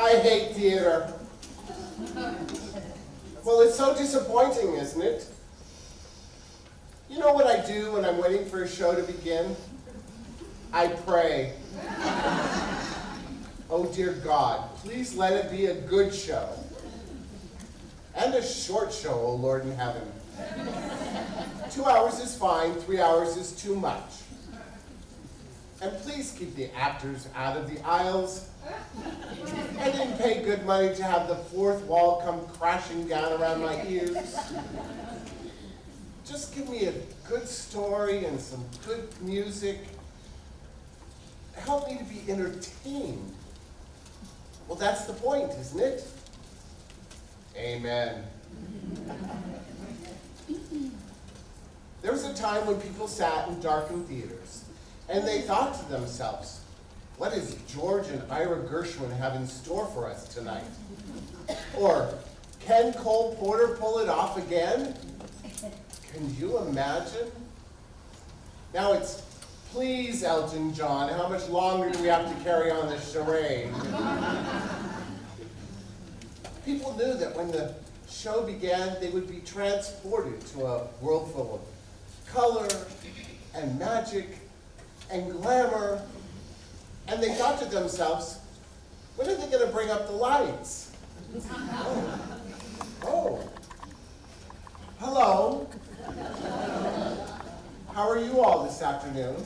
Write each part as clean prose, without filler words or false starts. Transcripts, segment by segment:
I hate theater. Well, it's so disappointing, isn't it? You know what I do when I'm waiting for a show to begin? I pray. Oh dear God, please let it be a good show. And a short show, oh Lord in heaven. 2 hours is fine, 3 hours is too much. And please keep the actors out of the aisles. I didn't pay good money to have the fourth wall come crashing down around my ears. Just give me a good story and some good music. Help me to be entertained. Well, that's the point, isn't it? Amen. There was a time when people sat in darkened theaters and they thought to themselves, what does George and Ira Gershwin have in store for us tonight? Or, can Cole Porter pull it off again? Can you imagine? Now it's, please, Elton John, how much longer do we have to carry on this charade? People knew that when the show began, they would be transported to a world full of color and magic and glamour. And they thought to themselves, when are they going to bring up the lights? Oh. Hello. How are you all this afternoon?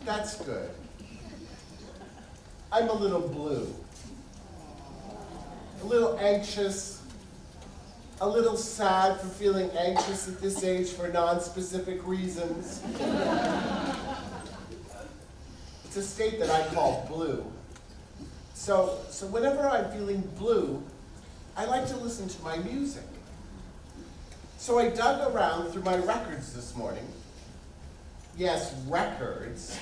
That's good. I'm a little blue. A little anxious. A little sad for feeling anxious at this age for non-specific reasons. It's a state that I call blue. So whenever I'm feeling blue, I like to listen to my music. So I dug around through my records this morning. Yes, records.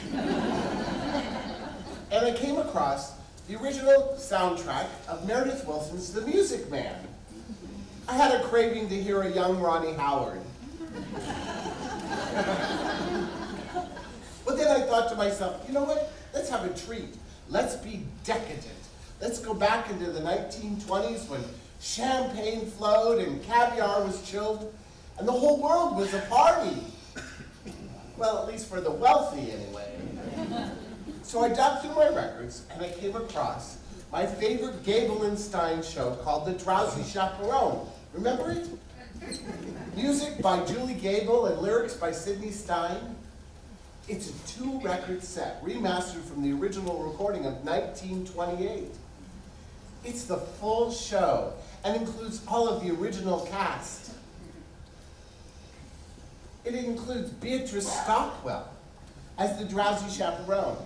And I came across the original soundtrack of Meredith Willson's The Music Man. I had a craving to hear a young Ronnie Howard. But then I thought to myself, you know what? Let's have a treat. Let's be decadent. Let's go back into the 1920s when champagne flowed and caviar was chilled and the whole world was a party. Well, at least for the wealthy anyway. So I dug through my records and I came across my favorite Gable and Stein show called The Drowsy Chaperone. Remember it? Music by Julie Gable and lyrics by Sidney Stein. It's a 2-record set, remastered from the original recording of 1928. It's the full show and includes all of the original cast. It includes Beatrice Stockwell as the drowsy chaperone.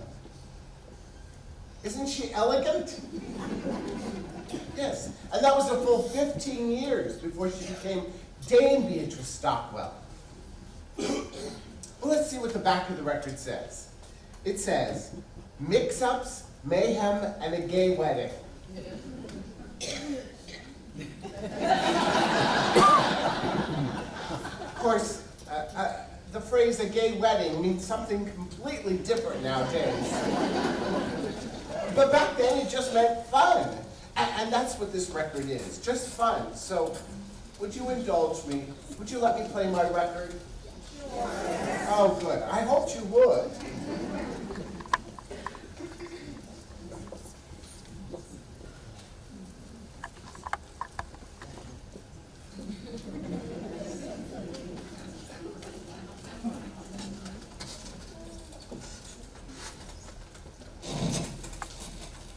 Isn't she elegant? Yes, and that was a full 15 years before she became Dame Beatrice Stockwell. Well, let's see what the back of the record says. It says, mix-ups, mayhem, and a gay wedding. Of course, the phrase a gay wedding means something completely different nowadays. But back then it just meant fun. And that's what this record is, just fun. So, would you indulge me? Would you let me play my record? Oh, good. I hoped you would.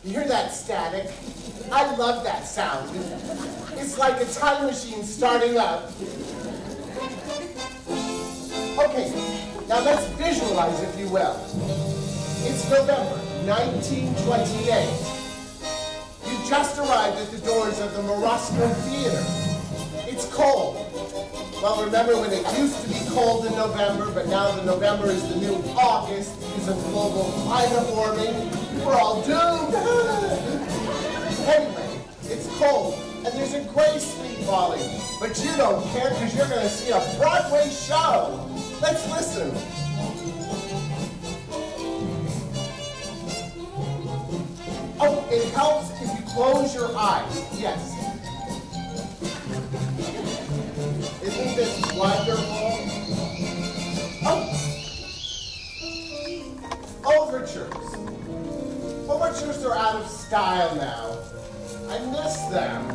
You hear that static? I love that sound. It's like a time machine starting up. Okay, now let's visualize, if you will. It's November 1928. You just arrived at the doors of the Morosco Theater. It's cold. Well, remember when it used to be cold in November, but now that November is the new August because of global climate warming? We're all doomed. Anyway, it's cold, and there's a gray sleet falling, but you don't care because you're going to see a Broadway show. Let's listen. Oh, it helps if you close your eyes. Yes. Isn't this wonderful? Oh. Overtures. Overtures are out of style now. I miss them.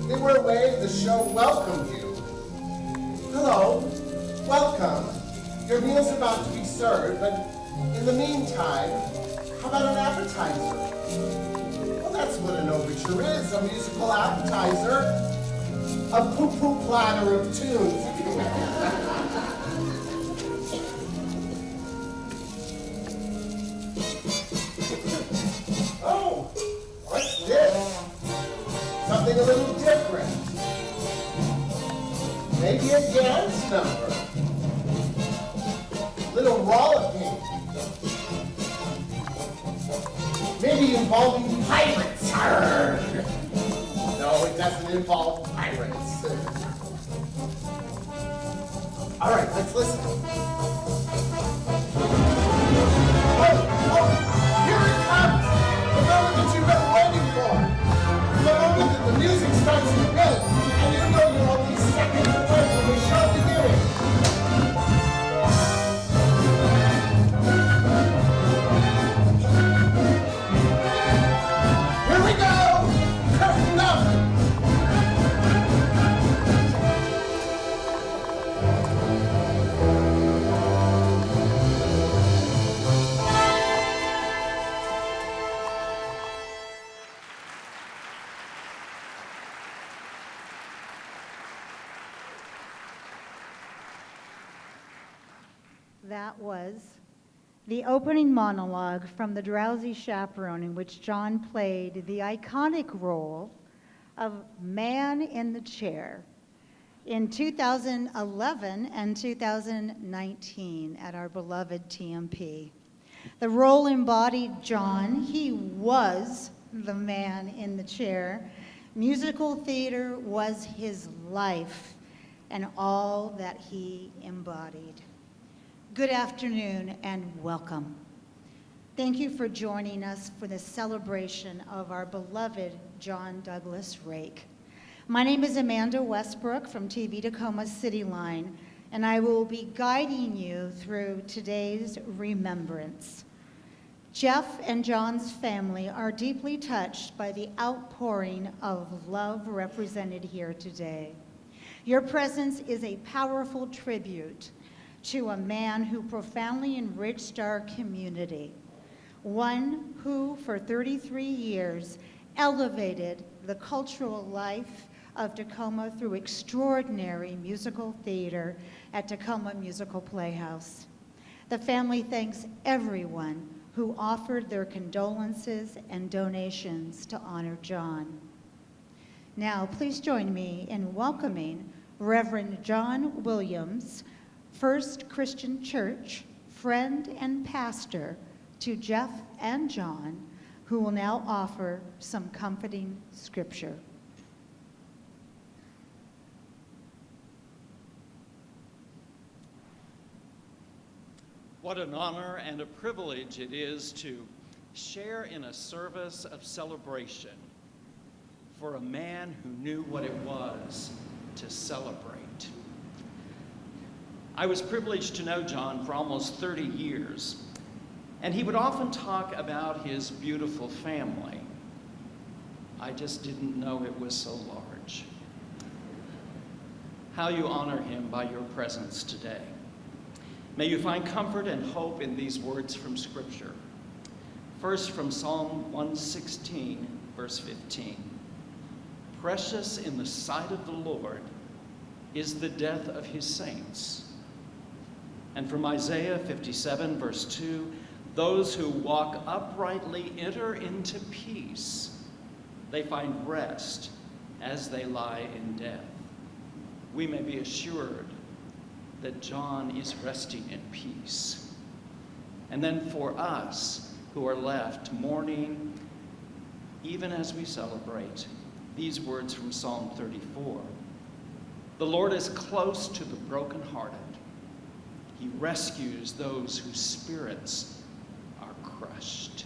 They were a way the show welcomed you. Hello, welcome. Your meal's about to be served, but in the meantime, how about an appetizer? Well, that's what an overture is, a musical appetizer. A poo-poo platter of tunes, if you will. Oh, what's this? Something a little different. Maybe a dance number. Little rollicking. Maybe involving pirates. Arrgh. No, it doesn't involve pirates. All right, let's listen. Oh, here it comes! The moment that you've been waiting for. The moment that the music starts to build, and you know you're only seconds away from the show beginning. Here we go! Curtain up! That was the opening monologue from The Drowsy Chaperone, in which Jon played the iconic role of Man in the Chair in 2011 and 2019 at our beloved TMP. The role embodied Jon. He was the man in the chair. Musical theater was his life and all that he embodied. Good afternoon and welcome. Thank you for joining us for the celebration of our beloved Jon Douglas Rake. My name is Amanda Westbrook from TV Tacoma City Line, and I will be guiding you through today's remembrance. Jeff and Jon's family are deeply touched by the outpouring of love represented here today. Your presence is a powerful tribute to a man who profoundly enriched our community, one who for 33 years elevated the cultural life of Tacoma through extraordinary musical theater at Tacoma Musical Playhouse. The family thanks everyone who offered their condolences and donations to honor Jon. Now, please join me in welcoming Reverend John Williams, First Christian Church, friend and pastor to Jeff and Jon, who will now offer some comforting scripture. What an honor and a privilege it is to share in a service of celebration for a man who knew what it was to celebrate. I was privileged to know Jon for almost 30 years, and he would often talk about his beautiful family. I just didn't know it was so large. How you honor him by your presence today. May you find comfort and hope in these words from Scripture. First, from Psalm 116, verse 15. Precious in the sight of the Lord is the death of his saints. And from Isaiah 57, verse 2, those who walk uprightly enter into peace. They find rest as they lie in death. We may be assured that Jon is resting in peace. And then for us who are left mourning, even as we celebrate, these words from Psalm 34. The Lord is close to the brokenhearted. He rescues those whose spirits are crushed.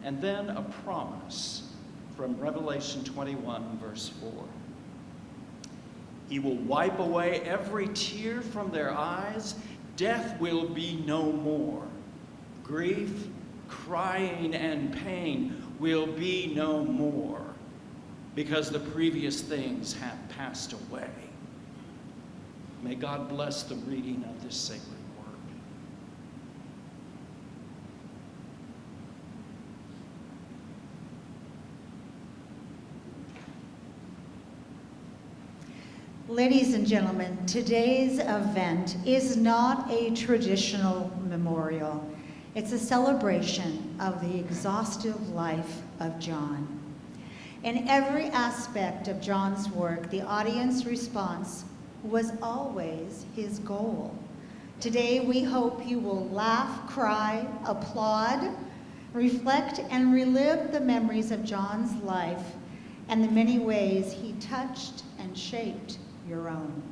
and then a promise from Revelation 21, verse 4. He will wipe away every tear from their eyes. Death will be no more. Grief, crying, and pain will be no more, because the previous things have passed away. May God bless the reading of this sacred word. Ladies and gentlemen, today's event is not a traditional memorial. It's a celebration of the exhaustive life of Jon. In every aspect of Jon's work, the audience response was always his goal. Today, we hope you will laugh, cry, applaud, reflect, and relive the memories of Jon's life and the many ways he touched and shaped your own.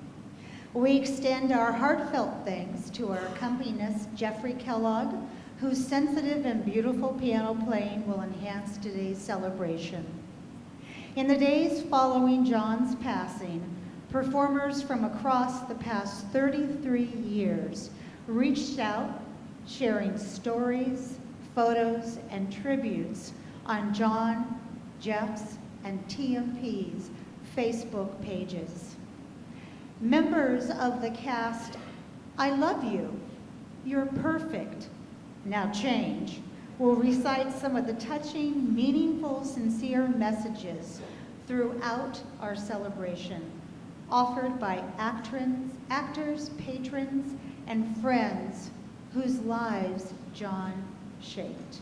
We extend our heartfelt thanks to our accompanist, Jeffrey Kellogg, whose sensitive and beautiful piano playing will enhance today's celebration. In the days following Jon's passing, performers from across the past 33 years reached out, sharing stories, photos, and tributes on Jon, Jeff's, and TMP's Facebook pages. Members of the cast, I love you, you're perfect, now change, will recite some of the touching, meaningful, sincere messages throughout our celebration, offered by actors, patrons, and friends whose lives Jon shaped.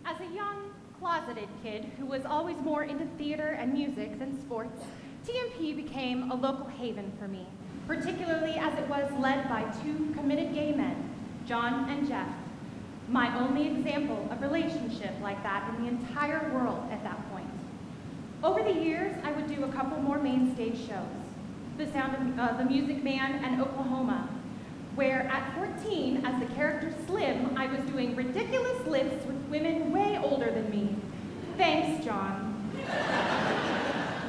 As a young, closeted kid who was always more into theater and music than sports, TMP became a local haven for me, particularly as it was led by two committed gay men, Jon and Jeff, my only example of relationship like that in the entire world at that point. Over the years, I would do a couple more main stage shows, The Sound of the Music Man and Oklahoma, where at 14, as the character Slim, I was doing ridiculous lifts with women way older than me. Thanks, Jon.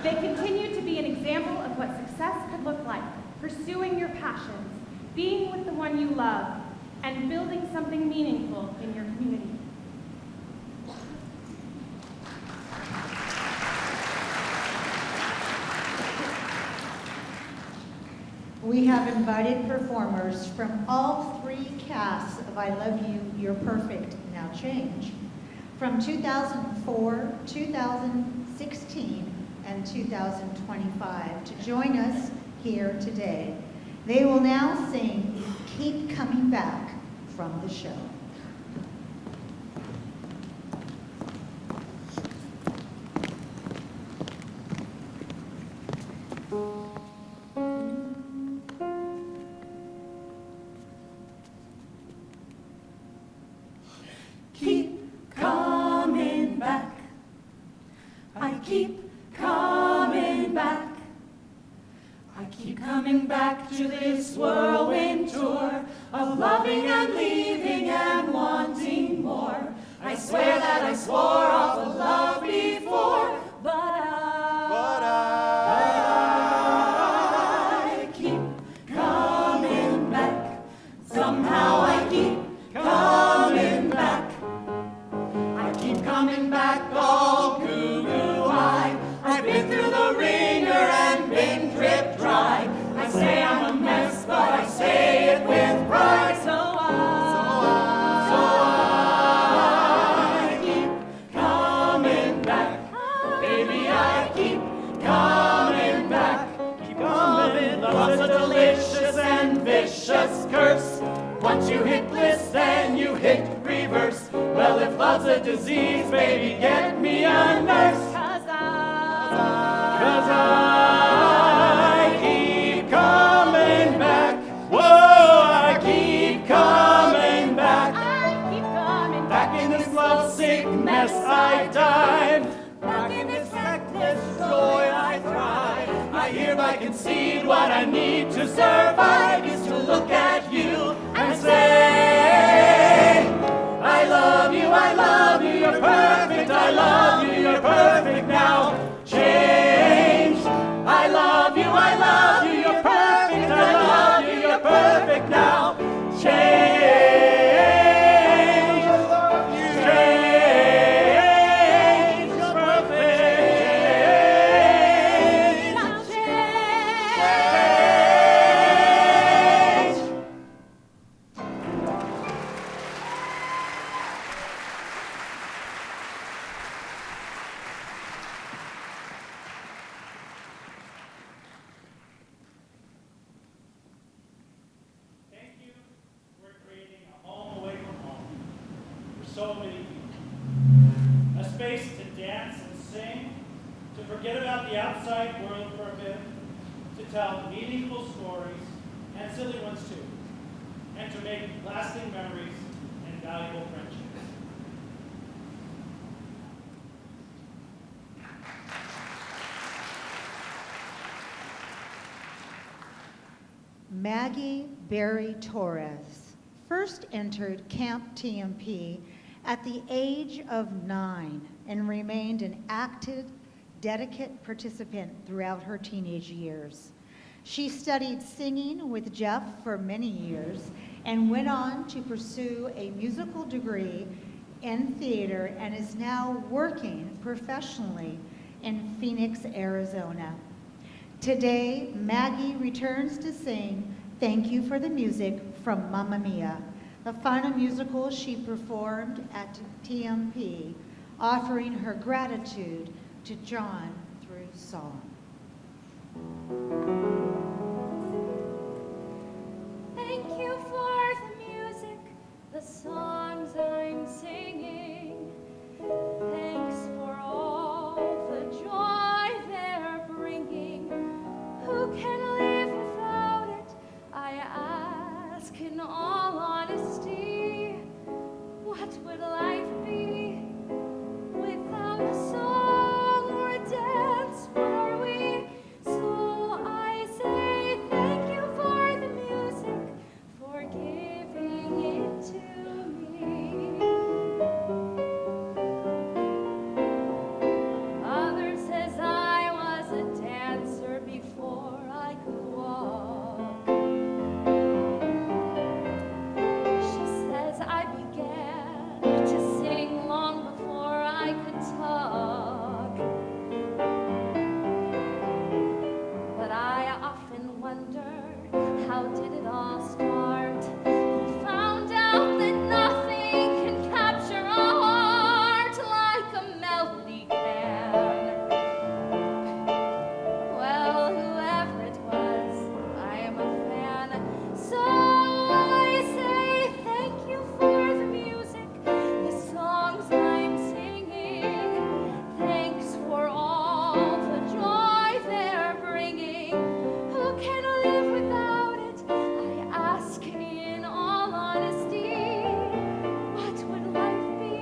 They continue to be an example of what success could look like, pursuing your passions, being with the one you love, and building something meaningful in your community. We have invited performers from all three casts of I Love You, You're Perfect, Now Change, from 2004, 2016, and 2025 to join us here today. They will now sing Keep Coming Back from the show. Keep coming back. I keep coming back. I keep coming back to this whirlwind tour of loving and leaving and wanting more. I swear that I swore off of love before, but I keep coming back. Somehow I keep coming back. I keep coming back all goo-goo-eyed. I've been through the ringer and been drip dry. I say I'm a mess, but I say it with pride. So I keep coming back. Baby, I keep coming back. Keep coming. Love's a delicious and vicious curse. Once you hit bliss, then you hit reverse. Well, if love's a disease, baby, get me a nurse. Cause I keep coming back. Whoa, I keep coming back. I keep coming Back in this lovesick mess I died. Back in this reckless joy I thrive. I hereby I concede what I need to survive is to look at you and say, I love you, you're perfect, I love you, you're perfect now. Change. I love you, you're perfect, I love you, you're perfect now. Change. So many people. A space to dance and sing, to forget about the outside world for a bit, to tell meaningful stories, and silly ones too, and to make lasting memories and valuable friendships. Maggie Berry Torres first entered Camp TMP at the age of 9 and remained an active, dedicated participant throughout her teenage years. She studied singing with Jeff for many years and went on to pursue a musical degree in theater and is now working professionally in Phoenix, Arizona. Today, Maggie returns to sing Thank You for the Music from Mamma Mia, the final musical she performed at TMP, offering her gratitude to Jon through song. Thank you for the music, the songs I'm singing. Thanks for all the joy they're bringing. Who can live without it? I ask in all honesty. What would life be without a song or a dance? What are we? So I say thank you for the music, for giving it to me. Others says I was a dancer before I could walk. She says I began to sing long before I could talk. But I often wonder, how did it all start? Who found out that nothing can capture a heart like a melody can? Well, whoever it was, I am a fan. So I say thank you for the music, the songs I'm singing. Thanks for all the joy they're bringing. Who can live without it? I ask in all honesty. What would life be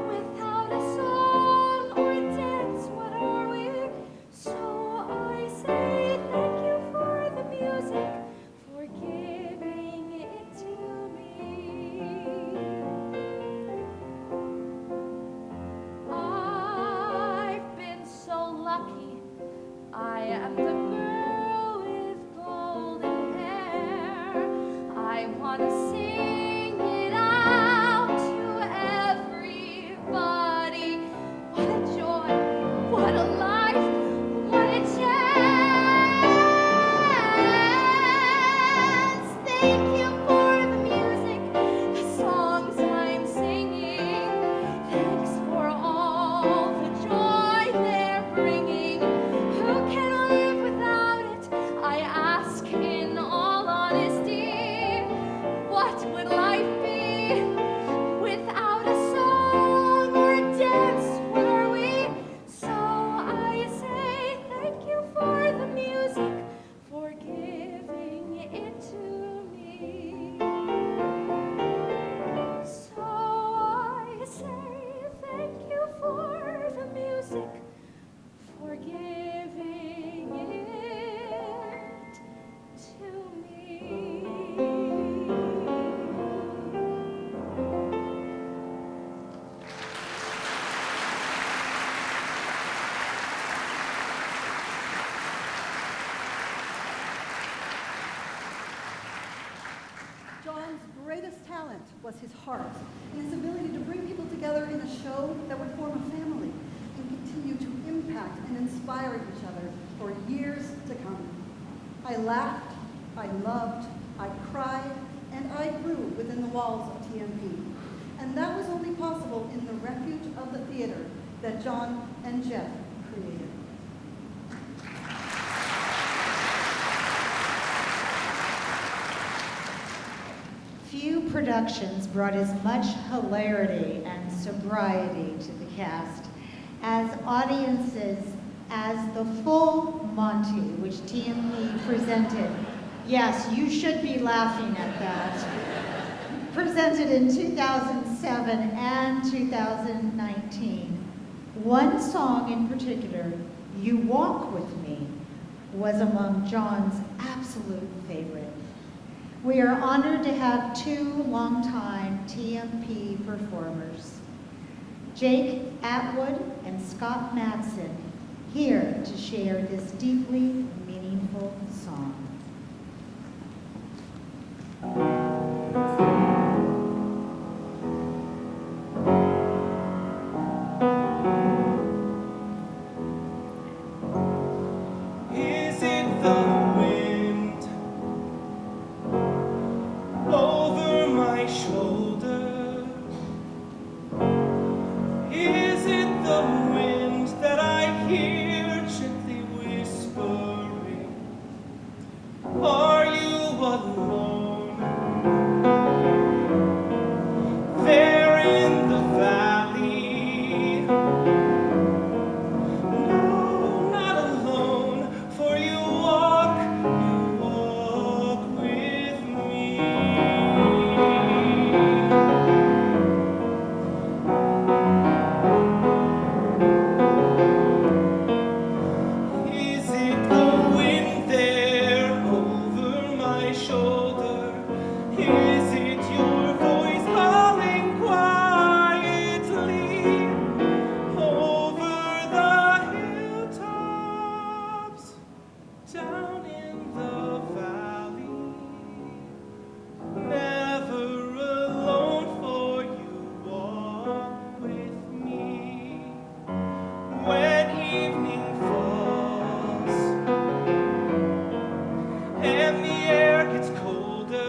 without a song or a dance? What are we? So I say thank you for the music, for giving it to me. I've been so lucky. I am the girl with golden hair. I want to sing it out to everybody. What a joy, what a life, what a chance. Thank you for the music, the songs I'm singing. Thanks for all the joy they're bringing. Who can live without it? I ask in all honesty. What greatest talent was his heart and his ability to bring people together in a show that would form a family and continue to impact and inspire each other for years to come. I laughed, I loved, I cried, and I grew within the walls of TMP. And that was only possible in the refuge of the theater that Jon and Jeff created. Few productions brought as much hilarity and sobriety to the cast as audiences as the full Monty, which TMP presented. Yes, you should be laughing at that. Presented in 2007 and 2019. One song in particular, You Walk With Me, was among Jon's absolute favorites. We are honored to have two longtime TMP performers, Jake Atwood and Scott Matson, here to share this deeply meaningful song. Is it the wind over my shoulder? Is it the wind that I hear gently whispering? Are you alone there in the valley? No, not alone, for you walk with me. Is it the wind there over my shoulder? Is it your voice calling quietly over the hilltops, down in the valley? Never alone, for you walk with me. When evening falls and the air gets colder,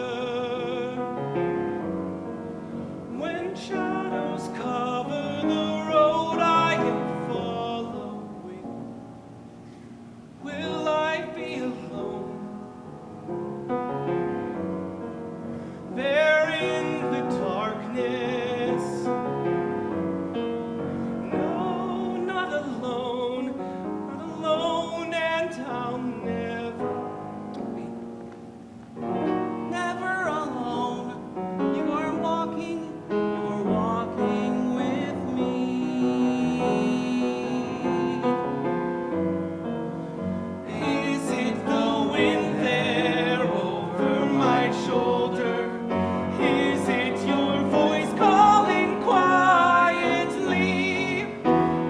when shadows cover the road I am following, will I be alone there in the darkness? No, not alone, and I'll never alone. You are walking with me. Is it the wind there over my shoulder? Is it your voice calling quietly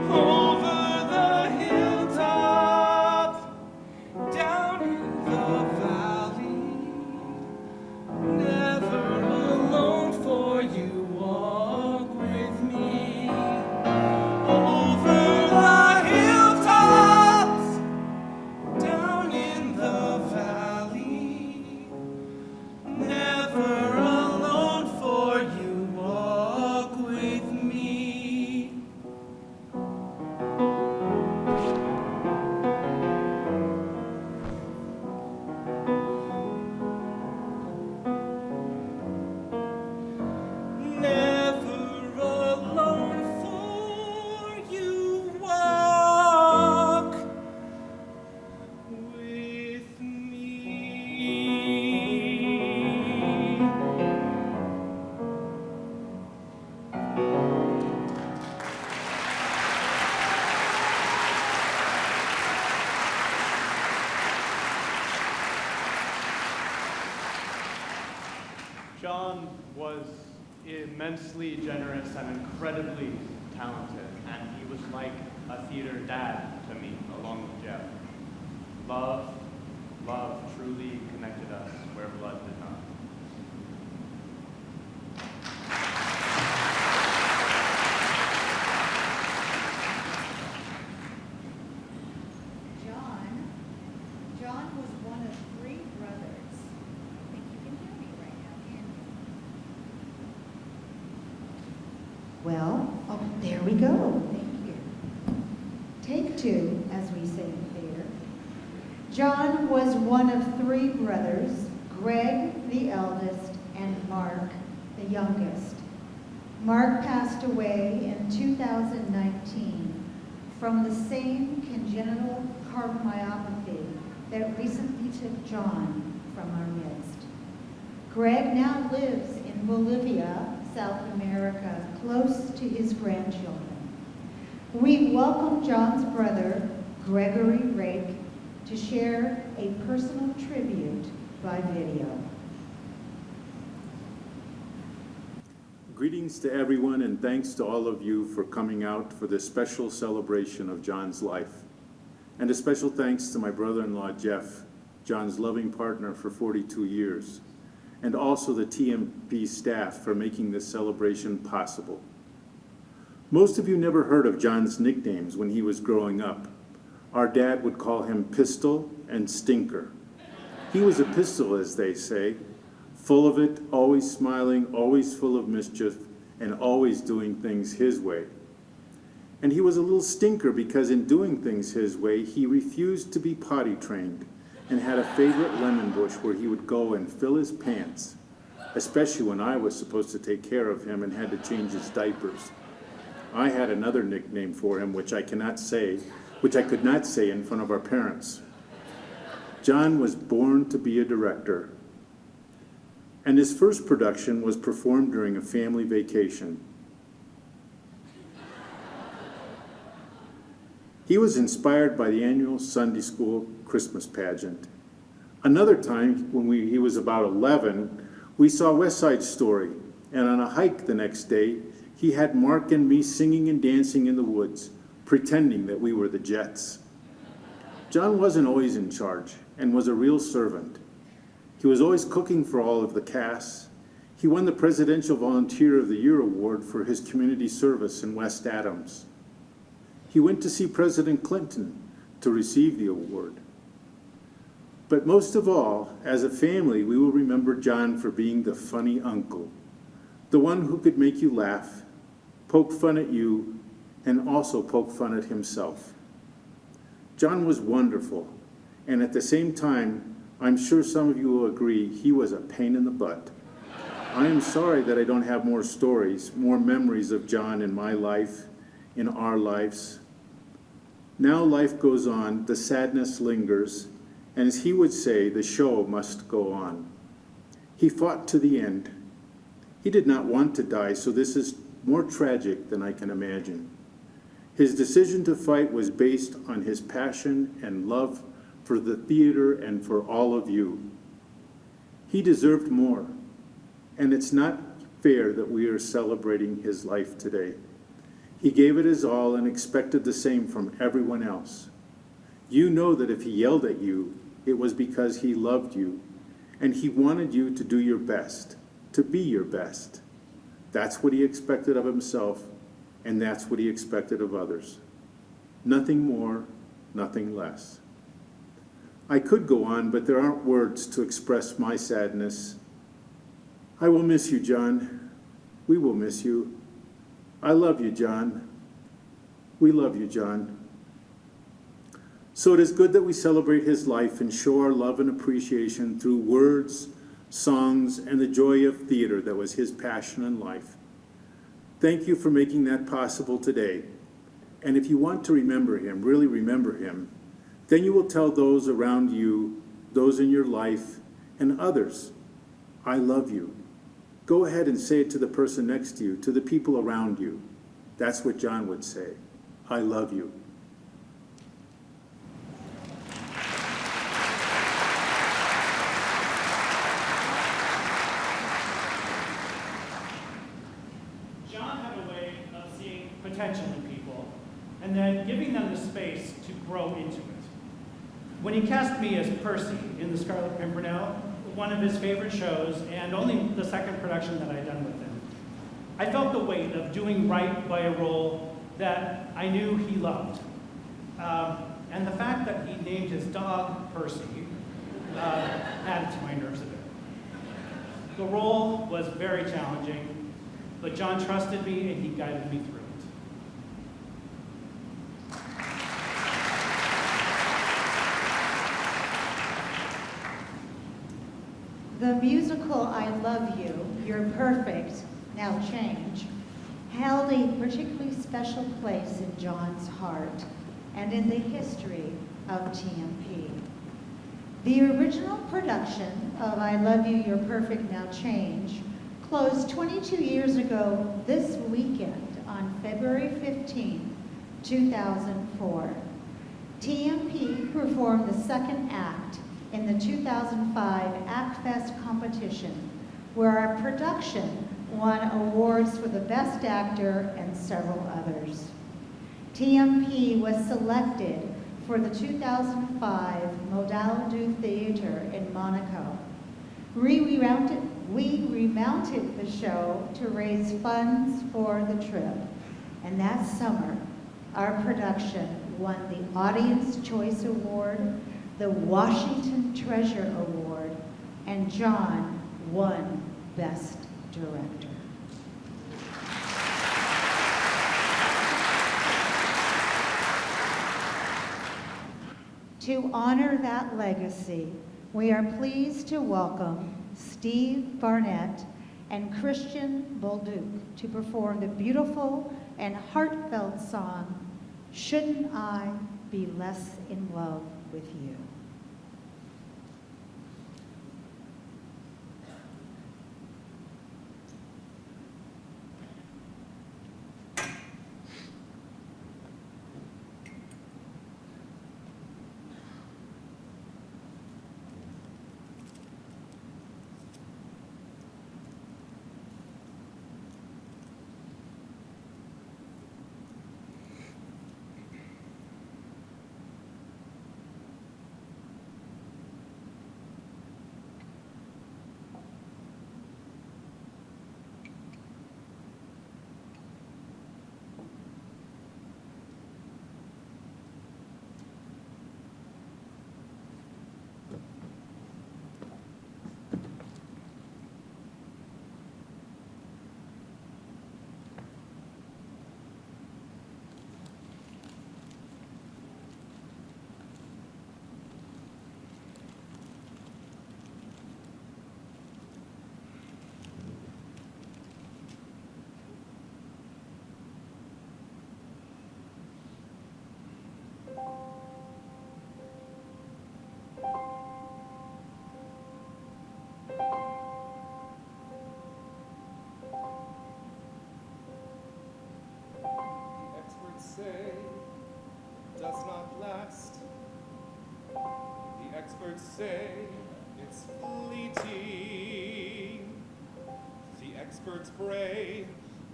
over the hilltops, down in the valley? Never alone, for you walk with me over the hilltops, down in the valley. Never alone, for you walk with me. Never alone, for you walk with me. Jon was immensely generous and incredibly talented, and he was like a theater dad to me, along with Jeff. Love truly connected us where blood did not. Here we go. Thank you. Take two, as we say in theater. John was one of three brothers, Greg, the eldest, and Mark, the youngest. Mark passed away in 2019 from the same congenital cardiomyopathy that recently took John from our midst. Greg now lives in Bolivia, South America, close to his grandchildren. We welcome John's brother, Gregory Rake, to share a personal tribute by video. Greetings to everyone, and thanks to all of you for coming out for this special celebration of John's life. And a special thanks to my brother-in-law, Jeff, John's loving partner for 42 years, and also the TMP staff for making this celebration possible. Most of you never heard of John's nicknames when he was growing up. Our dad would call him Pistol and Stinker. He was a pistol, as they say, full of it, always smiling, always full of mischief, and always doing things his way. And he was a little stinker because in doing things his way, he refused to be potty trained and had a favorite lemon bush where he would go and fill his pants, especially when I was supposed to take care of him and had to change his diapers. I had another nickname for him, which I could not say in front of our parents. John was born to be a director, and his first production was performed during a family vacation. He was inspired by the annual Sunday school Christmas pageant. Another time, when he was about 11, we saw West Side Story, and on a hike the next day, he had Mark and me singing and dancing in the woods, pretending that we were the Jets. John wasn't always in charge and was a real servant. He was always cooking for all of the cast. He won the Presidential Volunteer of the Year award for his community service in West Adams. He went to see President Clinton to receive the award. But most of all, as a family, we will remember John for being the funny uncle, the one who could make you laugh, poke fun at you, and also poke fun at himself. John was wonderful, and at the same time, I'm sure some of you will agree, he was a pain in the butt. I am sorry that I don't have more stories, more memories of John in my life, in our lives. Now life goes on, the sadness lingers, and as he would say, the show must go on. He fought to the end. He did not want to die, so this is more tragic than I can imagine. His decision to fight was based on his passion and love for the theater and for all of you. He deserved more, and it's not fair that we are celebrating his life today. He gave it his all and expected the same from everyone else. You know that if he yelled at you, it was because he loved you, and he wanted you to do your best, to be your best. That's what he expected of himself, and that's what he expected of others. Nothing more, nothing less. I could go on, but there aren't words to express my sadness. I will miss you, John. We will miss you. I love you, John. We love you, John. So it is good that we celebrate his life and show our love and appreciation through words, songs, and the joy of theater that was his passion in life. Thank you for making that possible today. And if you want to remember him, really remember him, then you will tell those around you, those in your life, and others, I love you. Go ahead and say it to the person next to you, to the people around you. That's what John would say, I love you. John had a way of seeing potential in people and then giving them the space to grow into it. When he cast me as Percy in The Scarlet Pimpernel, one of his favorite shows and only the second production that I'd done with him, I felt the weight of doing right by a role that I knew he loved. And the fact that he named his dog Percy added to my nerves a bit. The role was very challenging, but John trusted me and he guided me through it. The musical I Love You, You're Perfect, Now Change, held a particularly special place in Jon's heart and in the history of TMP. The original production of I Love You, You're Perfect, Now Change closed 22 years ago this weekend on February 15, 2004. TMP performed the second act in the 2005 ActFest competition, where our production won awards for the Best Actor and several others. TMP was selected for the 2005 Modal du Theater in Monaco. We remounted the show to raise funds for the trip, and that summer, our production won the Audience Choice Award, the Washington Treasure Award, and Jon won Best Director. To honor that legacy, we are pleased to welcome Steve Barnett and Christian Bolduc to perform the beautiful and heartfelt song, Shouldn't I Be Less in Love with You? Say does not last. The experts say it's fleeting. The experts pray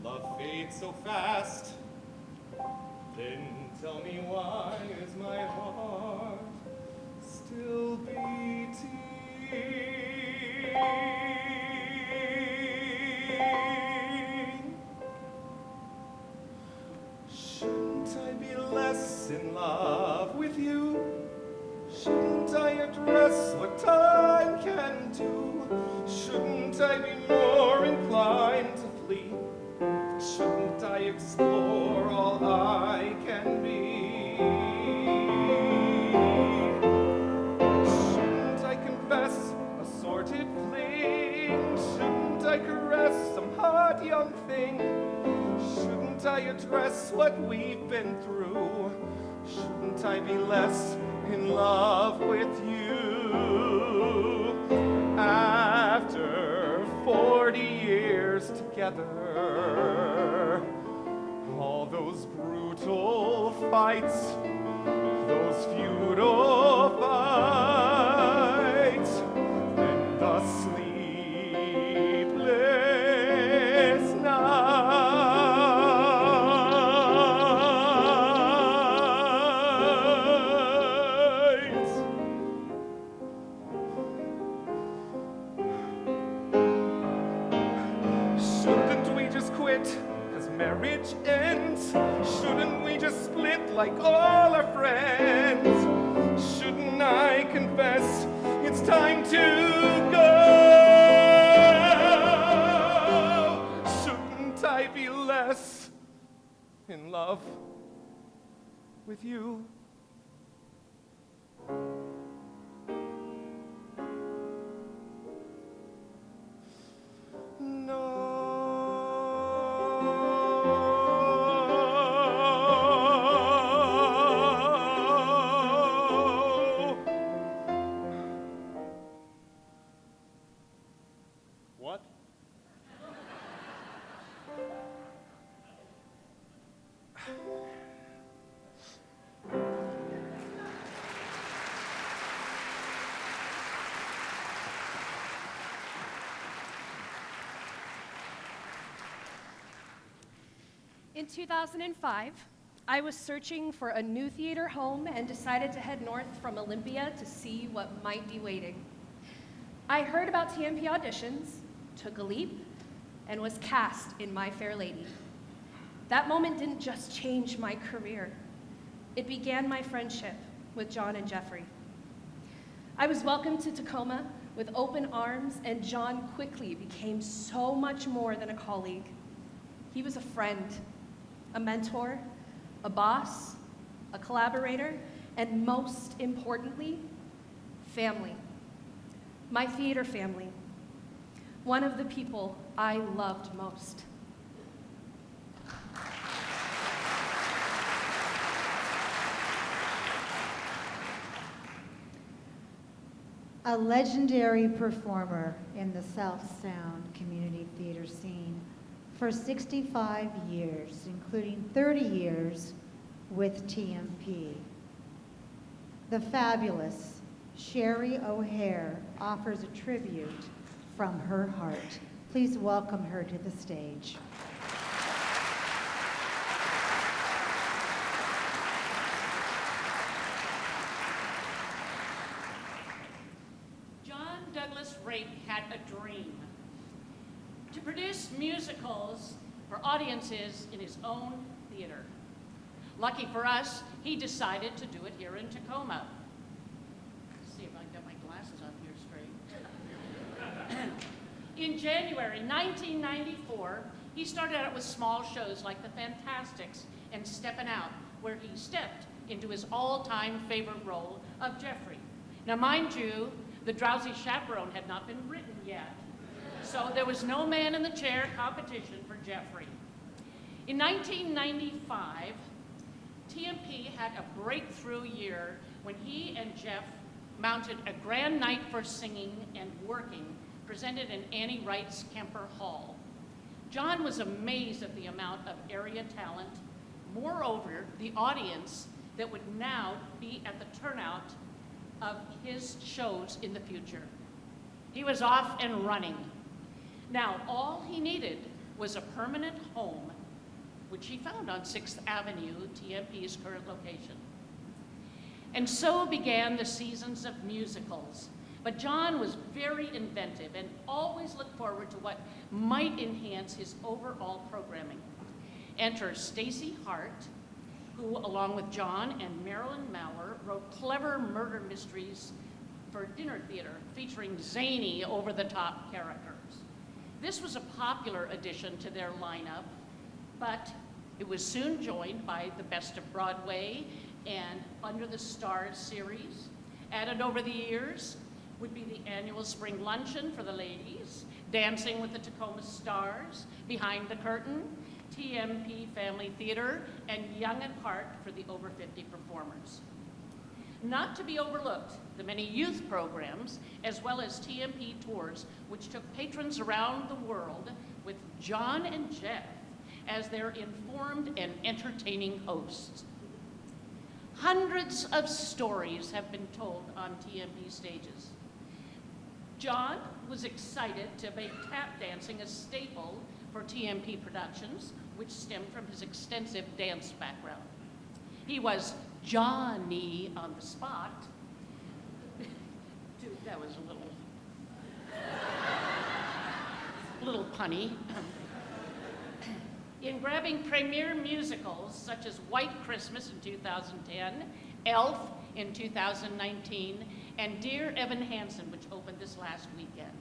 love fades so fast. Then tell me, why is my heart still beating? Shouldn't I be less in love with you? Shouldn't I address what time can do? Shouldn't I be more inclined to flee? Shouldn't I explore all I can be? Shouldn't I confess a sordid fling? Shouldn't I caress some hot young thing? Shouldn't I address what we've been through? Shouldn't I be less in love with you? After 40 years together, all those brutal fights, those feudal fights, then the sleepless nights. Shouldn't we just quit? 'Cause marriage ends. Shouldn't we just split like all our friends? Shouldn't I confess it's time to go? Shouldn't I be less in love with you? In 2005, I was searching for a new theater home and decided to head north from Olympia to see what might be waiting. I heard about TMP auditions, took a leap, and was cast in My Fair Lady. That moment didn't just change my career. It began my friendship with Jon and Jeffrey. I was welcomed to Tacoma with open arms, and Jon quickly became so much more than a colleague. He was a friend, a mentor, a boss, a collaborator, and most importantly, family. My theater family. One of the people I loved most. A legendary performer in the South Sound community theater scene for 65 years, including 30 years with TMP. The fabulous Sherry O'Hare offers a tribute from her heart. Please welcome her to the stage. Jon Douglas Rake had a dream to produce musicals for audiences in his own theater. Lucky for us, he decided to do it here in Tacoma. Let's see if I can get my glasses on here straight. In January 1994, he started out with small shows like The Fantastics and Steppin' Out, where he stepped into his all-time favorite role of Jeffrey. Now, mind you, The Drowsy Chaperone had not been written yet, so there was no man in the chair competition for Jeffrey. In 1995, TMP had a breakthrough year when he and Jeff mounted a grand night for singing and working, presented in Annie Wright's Kemper Hall. Jon was amazed at the amount of area talent. Moreover, the audience that would now be at the turnout of his shows in the future. He was off and running. Now, all he needed was a permanent home, which he found on 6th Avenue, TMP's current location. And so began the seasons of musicals. But Jon was very inventive and always looked forward to what might enhance his overall programming. Enter Stacey Hart, who, along with Jon and Marilyn Maurer, wrote clever murder mysteries for dinner theater featuring zany, over-the-top characters. This was a popular addition to their lineup, but it was soon joined by the Best of Broadway and Under the Stars series. Added over the years would be the annual spring luncheon for the ladies, Dancing with the Tacoma Stars, Behind the Curtain, TMP Family Theater, and Young at Heart for the over 50 performers. Not to be overlooked, the many youth programs, as well as TMP tours, which took patrons around the world with Jon and Jeff as their informed and entertaining hosts. Hundreds of stories have been told on TMP stages. Jon was excited to make tap dancing a staple for TMP productions, which stemmed from his extensive dance background. He was Johnny on the spot. Dude, that was a little punny. In grabbing premier musicals such as White Christmas in 2010, Elf in 2019, and Dear Evan Hansen, which opened this last weekend.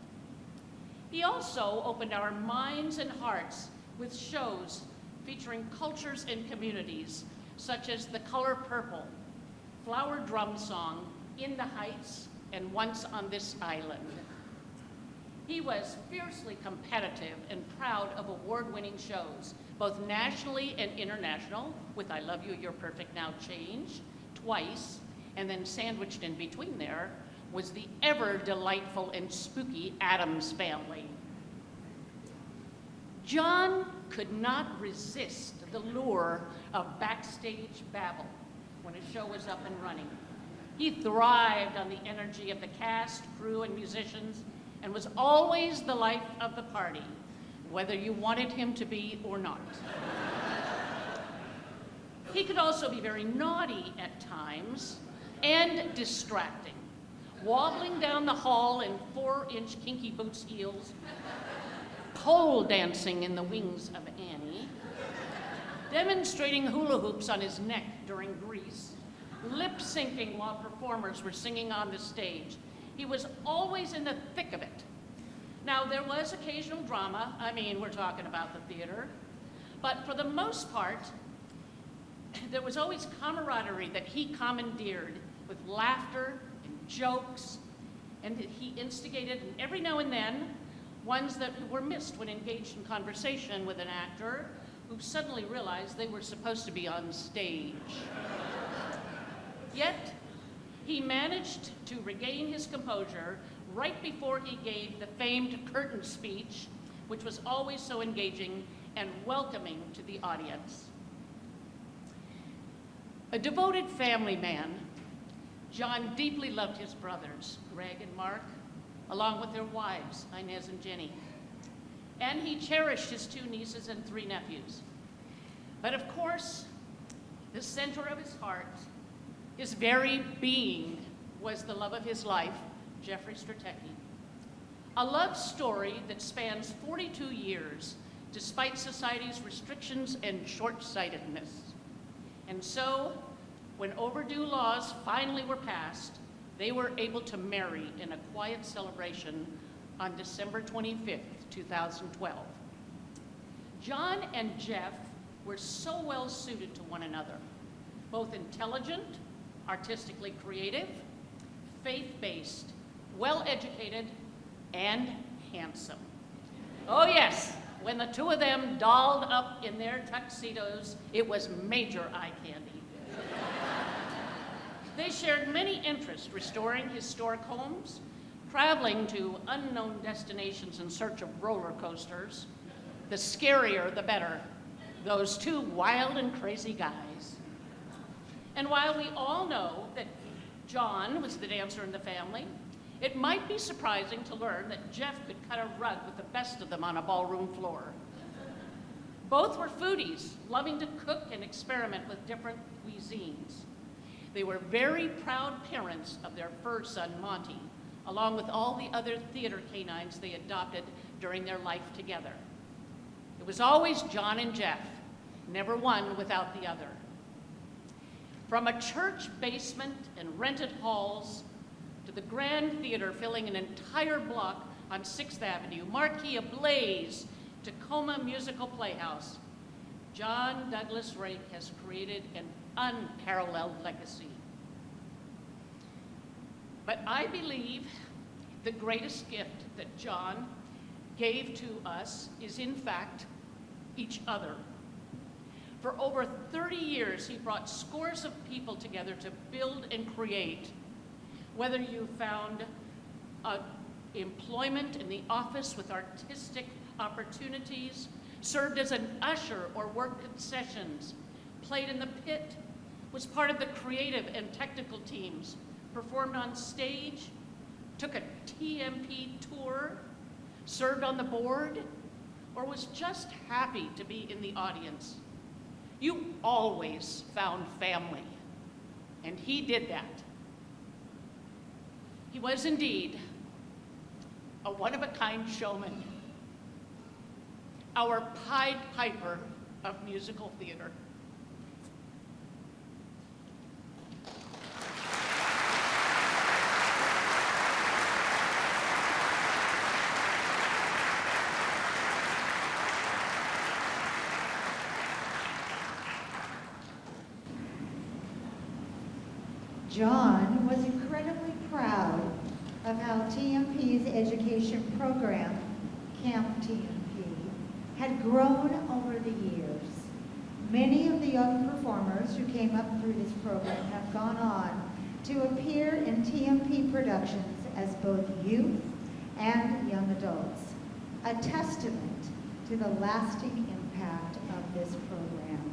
He also opened our minds and hearts with shows featuring cultures and communities, such as The Color Purple, Flower Drum Song, In the Heights, and Once on This Island. He was fiercely competitive and proud of award-winning shows, both nationally and international, with I Love You, You're Perfect Now Change, twice, and then sandwiched in between there was the ever delightful and spooky Addams Family. Jon could not resist the lure of backstage babble when a show was up and running. He thrived on the energy of the cast, crew, and musicians, and was always the life of the party, whether you wanted him to be or not. He could also be very naughty at times and distracting, wobbling down the hall in 4-inch kinky boots heels, pole dancing in the wings of Annie, demonstrating hula hoops on his neck during Grease, lip-syncing while performers were singing on the stage. He was always in the thick of it. Now, there was occasional drama. I mean, we're talking about the theater. But for the most part, there was always camaraderie that he commandeered with laughter and jokes, and he instigated, and every now and then, ones that were missed when engaged in conversation with an actor who suddenly realized they were supposed to be on stage. Yet, he managed to regain his composure right before he gave the famed curtain speech, which was always so engaging and welcoming to the audience. A devoted family man, Jon deeply loved his brothers, Greg and Mark, along with their wives, Inez and Jenny. And he cherished his 2 nieces and 3 nephews. But of course, the center of his heart, his very being, was the love of his life, Jeffrey Stratecky. A love story that spans 42 years, despite society's restrictions and short-sightedness. And so, when overdue laws finally were passed, they were able to marry in a quiet celebration on December 25th, 2012. Jon and Jeff were so well suited to one another, both intelligent, artistically creative, faith-based, well-educated, and handsome. Oh yes, when the 2 of them dolled up in their tuxedos, it was major eye candy. They shared many interests, restoring historic homes, traveling to unknown destinations in search of roller coasters. The scarier, the better. Those 2 wild and crazy guys. And while we all know that Jon was the dancer in the family, it might be surprising to learn that Jeff could cut a rug with the best of them on a ballroom floor. Both were foodies, loving to cook and experiment with different cuisines. They were very proud parents of their fur son, Monty, along with all the other theater canines they adopted during their life together. It was always Jon and Jeff, never one without the other. From a church basement and rented halls to the Grand Theater filling an entire block on 6th Avenue, marquee ablaze, Tacoma Musical Playhouse, Jon Douglas Rake has created an unparalleled legacy. But I believe the greatest gift that Jon gave to us is, in fact, each other. For over 30 years, he brought scores of people together to build and create. Whether you found employment in the office with artistic opportunities, served as an usher or worked concessions, played in the pit, was part of the creative and technical teams, performed on stage, took a TMP tour, served on the board, or was just happy to be in the audience. You always found family, and he did that. He was indeed a one-of-a-kind showman, our Pied Piper of musical theater. Jon was incredibly proud of how TMP's education program, Camp TMP, had grown over the years. Many of the young performers who came up through this program have gone on to appear in TMP productions as both youth and young adults, a testament to the lasting impact of this program.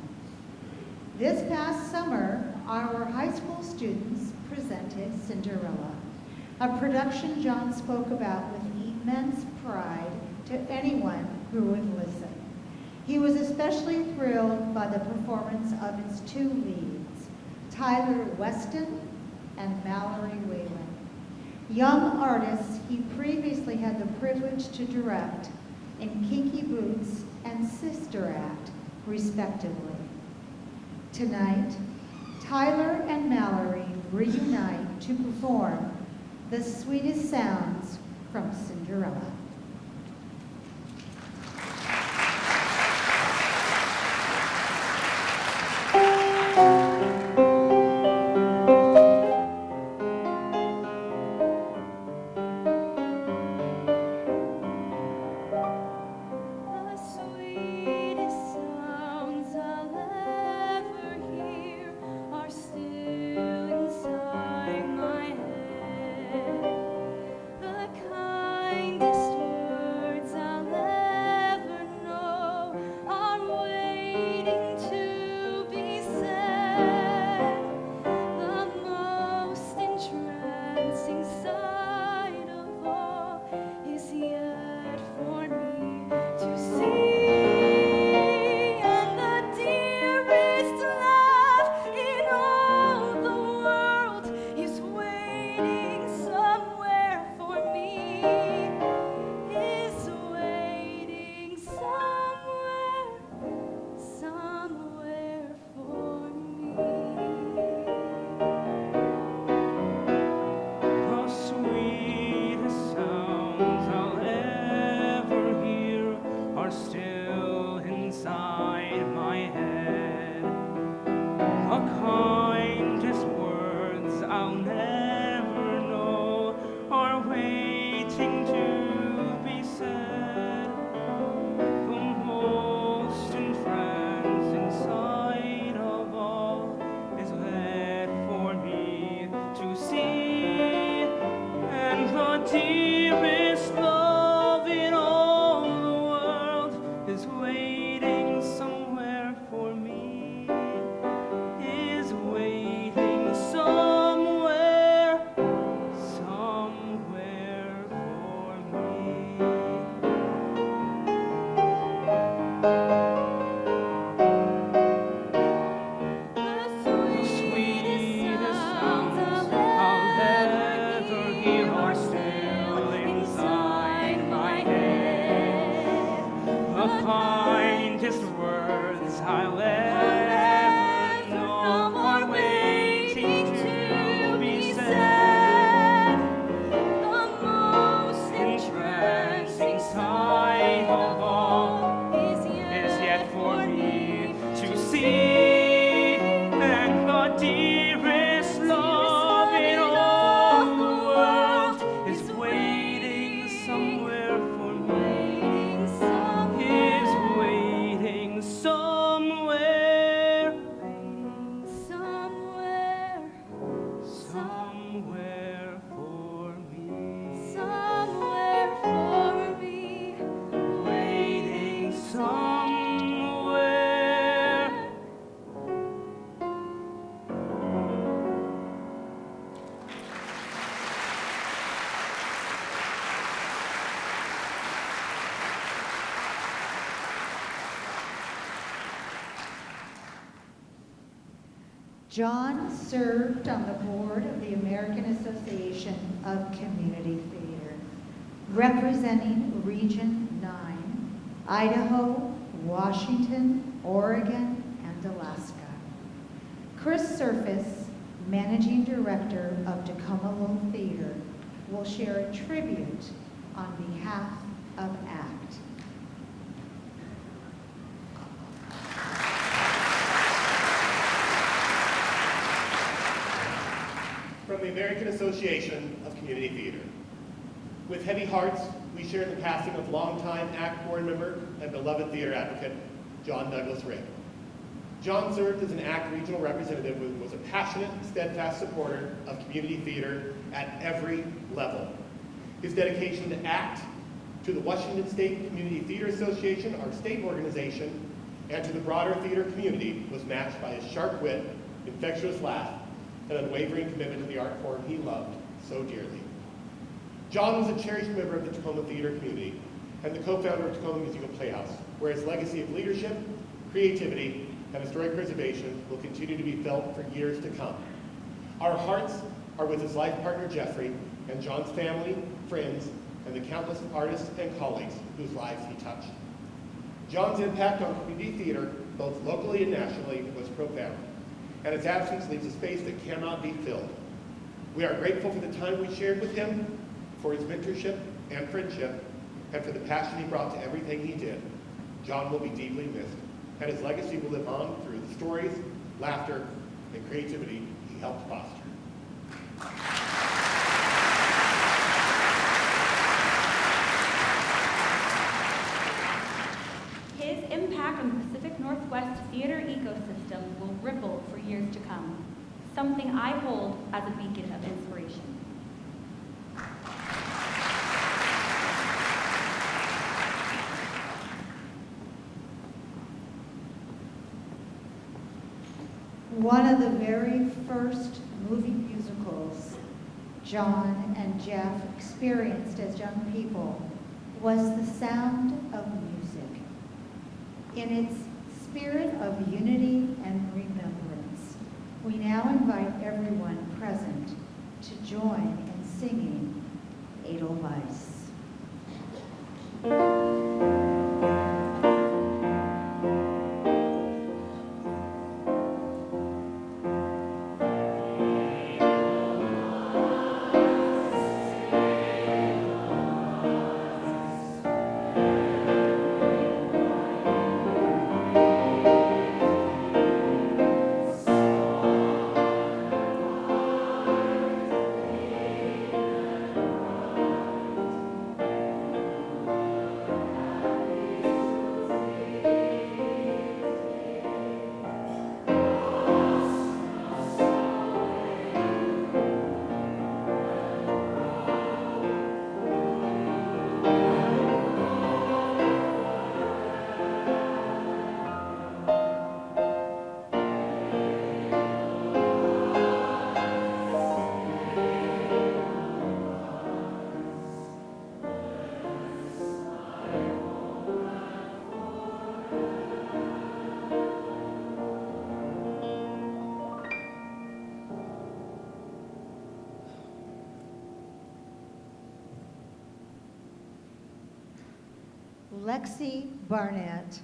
This past summer, our high school students presented Cinderella, a production Jon spoke about with immense pride to anyone who would listen. He was especially thrilled by the performance of its two leads, Tyler Weston and Mallory Whalen. Young artists he previously had the privilege to direct in Kinky Boots and Sister Act, respectively. Tonight, Tyler and Mallory reunite to perform The Sweetest Sounds from Cinderella. Jon served on the board of the American Association of Community Theater, representing Region 9, Idaho, Washington, Oregon, and Alaska. Chris Surface, Managing Director of Tacoma Lowell Theater, will share a tribute on behalf of ACT. From the American Association of Community Theater. With heavy hearts, we share the passing of longtime ACT board member and beloved theater advocate, Jon Douglas Rake. Jon served as an ACT regional representative and was a passionate, steadfast supporter of community theater at every level. His dedication to ACT, to the Washington State Community Theater Association, our state organization, and to the broader theater community was matched by his sharp wit, infectious laugh, and unwavering commitment to the art form he loved so dearly. Jon was a cherished member of the Tacoma theater community and the co-founder of Tacoma Musical Playhouse, where his legacy of leadership, creativity, and historic preservation will continue to be felt for years to come. Our hearts are with his life partner Jeffrey and John's family, friends, and the countless artists and colleagues whose lives he touched. John's impact on community theater, both locally and nationally, was profound, and his absence leaves a space that cannot be filled. We are grateful for the time we shared with him, for his mentorship and friendship, and for the passion he brought to everything he did. John will be deeply missed, and his legacy will live on through the stories, laughter, and creativity he helped foster. His impact on the Pacific Northwest theater ecosystem will ripple for years to come, something I hold as a beacon of inspiration. One of the very first movie musicals John and Jeff experienced as young people was The Sound of Music. In its spirit of unity and remembrance, we now invite everyone present to join in singing Edelweiss. Lexi Barnett,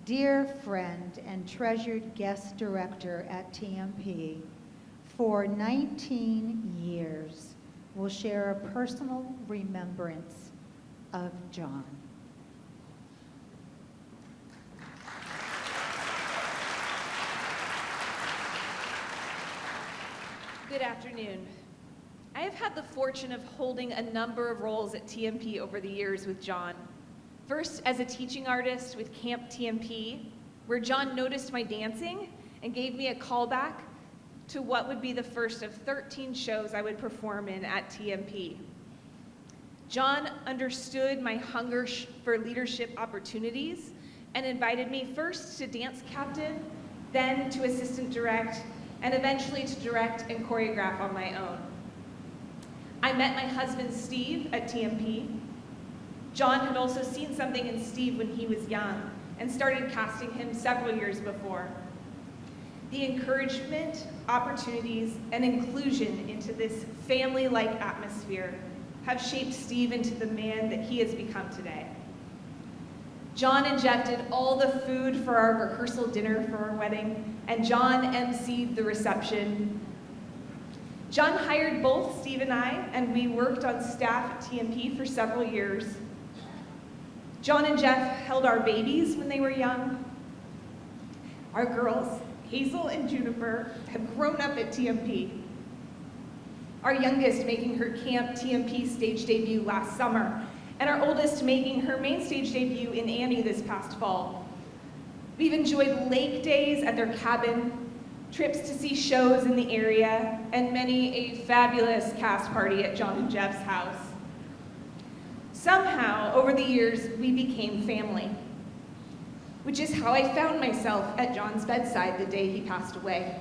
dear friend and treasured guest director at TMP, for 19 years, will share a personal remembrance of John. Good afternoon. I have had the fortune of holding a number of roles at TMP over the years with John. First, as a teaching artist with Camp TMP, where John noticed my dancing and gave me a callback to what would be the first of 13 shows I would perform in at TMP. John understood my hunger for leadership opportunities and invited me first to dance captain, then to assistant direct, and eventually to direct and choreograph on my own. I met my husband Steve at TMP. John had also seen something in Steve when he was young and started casting him several years before. The encouragement, opportunities, and inclusion into this family-like atmosphere have shaped Steve into the man that he has become today. John injected all the food for our rehearsal dinner for our wedding, and John emceed the reception. John hired both Steve and I, and we worked on staff at TMP for several years. John and Jeff held our babies when they were young. Our girls, Hazel and Juniper, have grown up at TMP. Our youngest making her Camp TMP stage debut last summer, and our oldest making her main stage debut in Annie this past fall. We've enjoyed lake days at their cabin, trips to see shows in the area, and many a fabulous cast party at John and Jeff's house. Somehow, over the years, we became family, which is how I found myself at John's bedside the day he passed away.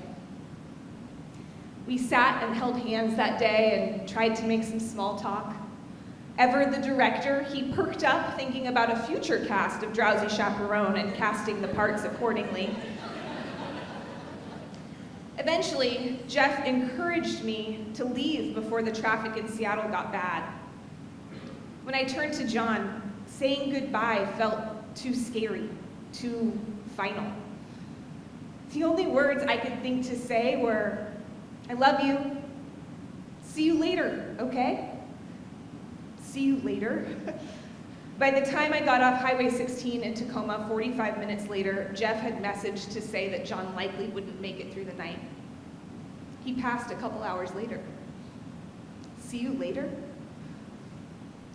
We sat and held hands that day and tried to make some small talk. Ever the director, he perked up thinking about a future cast of Drowsy Chaperone and casting the parts accordingly. Eventually, Jeff encouraged me to leave before the traffic in Seattle got bad. When I turned to Jon, saying goodbye felt too scary, too final. The only words I could think to say were, I love you. See you later, okay? See you later. By the time I got off Highway 16 in Tacoma 45 minutes later, Jeff had messaged to say that Jon likely wouldn't make it through the night. He passed a couple hours later. See you later?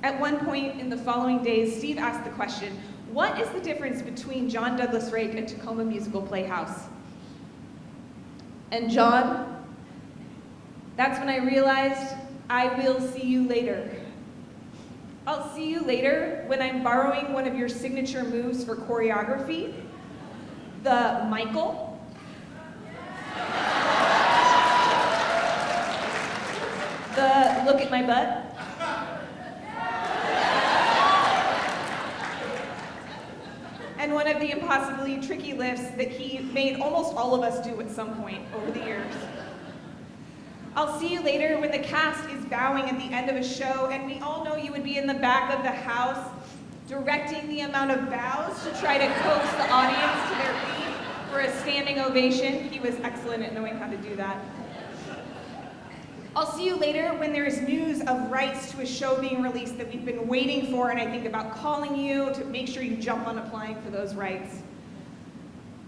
At one point in the following days, Steve asked the question, what is the difference between Jon Douglas Rake and Tacoma Musical Playhouse? And Jon, that's when I realized I will see you later. I'll see you later when I'm borrowing one of your signature moves for choreography, the Michael. The look at my butt. And one of the impossibly tricky lifts that he made almost all of us do at some point over the years. I'll see you later when the cast is bowing at the end of a show and we all know you would be in the back of the house directing the amount of bows to try to coax the audience to their feet for a standing ovation. He was excellent at knowing how to do that. I'll see you later when there is news of rights to a show being released that we've been waiting for, and I think about calling you to make sure you jump on applying for those rights.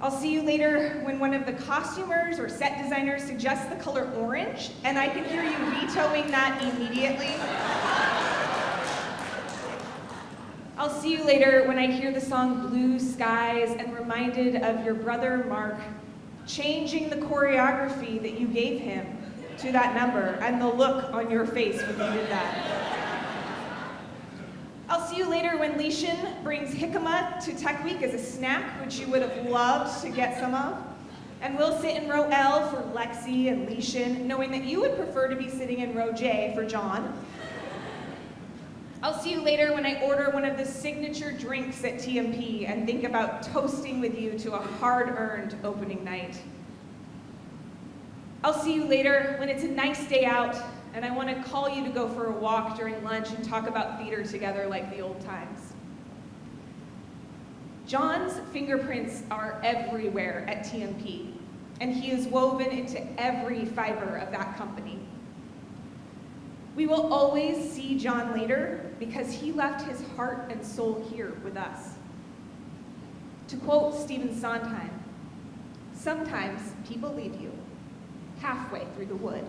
I'll see you later when one of the costumers or set designers suggests the color orange, and I can hear you vetoing that immediately. I'll see you later when I hear the song Blue Skies and reminded of your brother Mark changing the choreography that you gave him to that number and the look on your face when you did that. I'll see you later when Leishan brings jicama to Tech Week as a snack, which you would have loved to get some of. And we'll sit in row L for Lexi and Leishan, knowing that you would prefer to be sitting in row J for Jon. I'll see you later when I order one of the signature drinks at TMP and think about toasting with you to a hard-earned opening night. I'll see you later when it's a nice day out and I want to call you to go for a walk during lunch and talk about theater together like the old times. Jon's fingerprints are everywhere at TMP, and he is woven into every fiber of that company. We will always see Jon later because he left his heart and soul here with us. To quote Stephen Sondheim, sometimes people leave you halfway through the wood.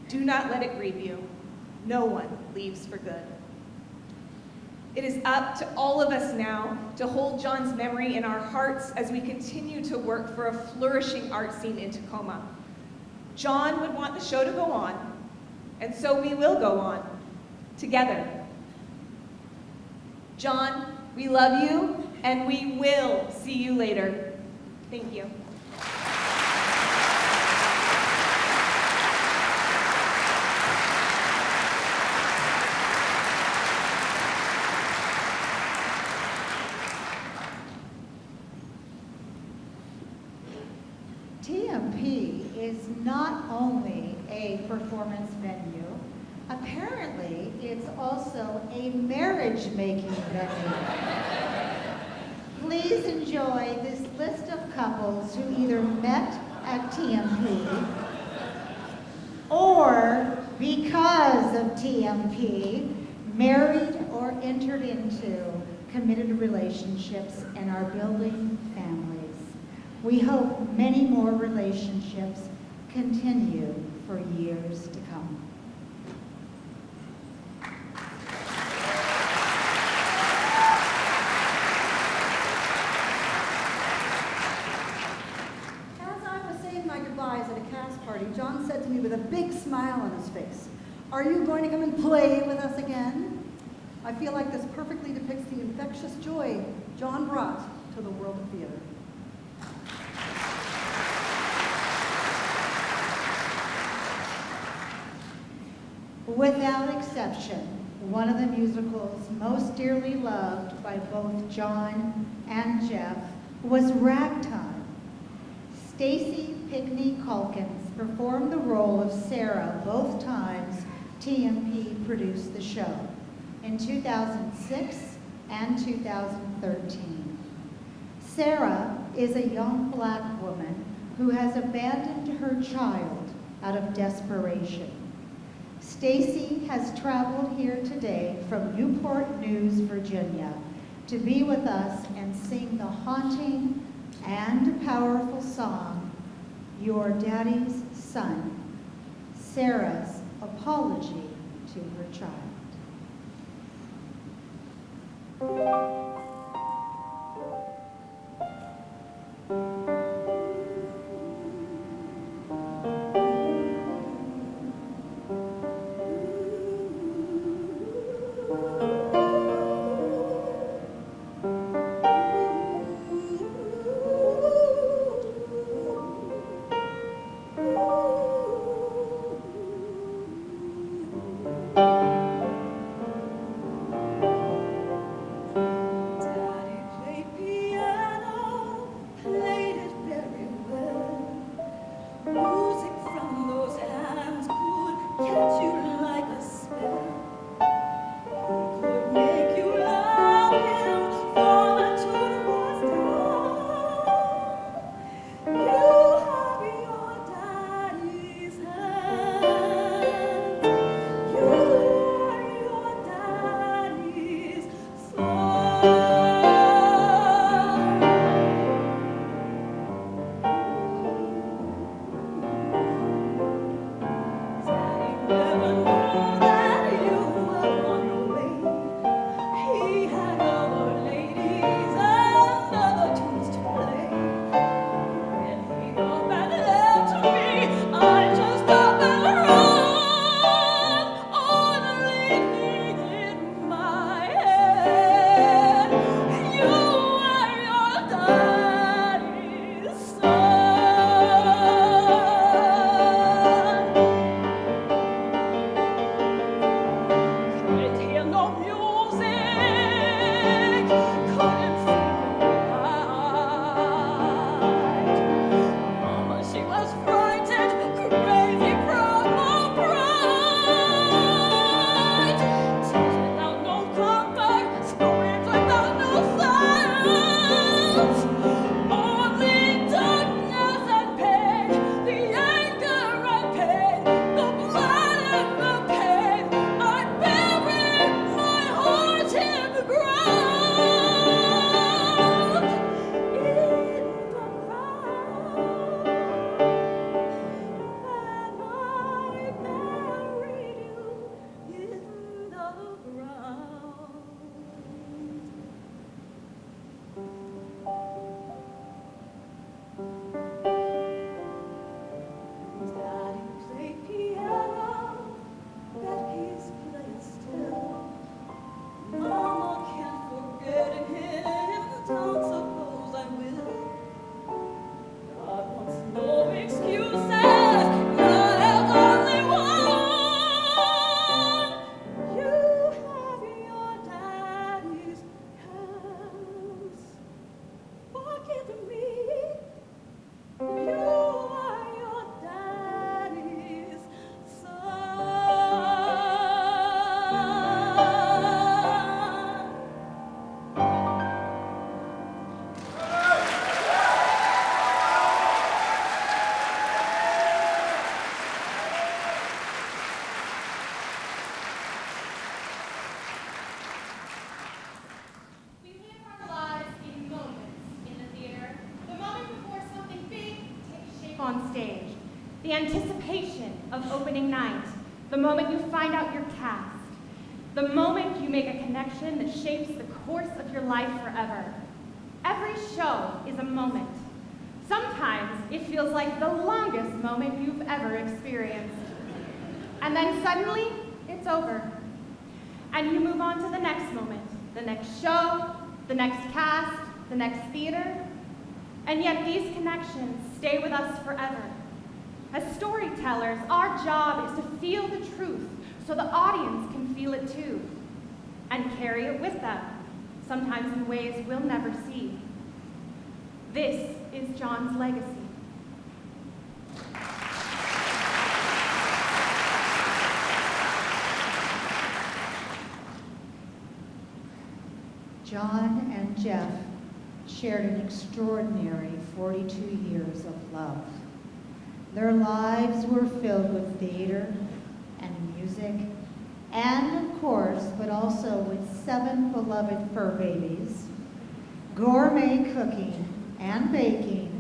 Do not let it grieve you. No one leaves for good. It is up to all of us now to hold Jon's memory in our hearts as we continue to work for a flourishing art scene in Tacoma. Jon would want the show to go on, and so we will go on, together. Jon, we love you, and we will see you later. Thank you. TMP is not only a performance venue, apparently it's also a marriage-making venue. Please enjoy this list of couples who either met at TMP or, because of TMP, married or entered into committed relationships and are building families. We hope many more relationships continue for years to come. As I was saying my goodbyes at a cast party, Jon said to me with a big smile on his face, "Are you going to come and play with us again?" I feel like this perfectly depicts the infectious joy Jon brought to the world of theater. Without exception, one of the musicals most dearly loved by both John and Jeff was Ragtime. Stacy Pickney Calkins performed the role of Sarah both times TMP produced the show, in 2006 and 2013. Sarah is a young Black woman who has abandoned her child out of desperation. Stacy has traveled here today from Newport News, Virginia, to be with us and sing the haunting and powerful song, Your Daddy's Son, Sarah's apology to her child. On stage, the anticipation of opening night, the moment you find out your cast, the moment you make a connection that shapes the course of your life forever. Every show is a moment. Sometimes it feels like the longest moment you've ever experienced. And then suddenly, it's over. And you move on to the next moment, the next show, the next cast, the next theater. And yet these connections stay with us forever. As storytellers, our job is to feel the truth so the audience can feel it too. and carry it with them, sometimes in ways we'll never see. This is Jon's legacy. Jon and Jeff shared an extraordinary 42 years of love. Their lives were filled with theater and music, and of course, but also with 7 beloved fur babies, gourmet cooking and baking,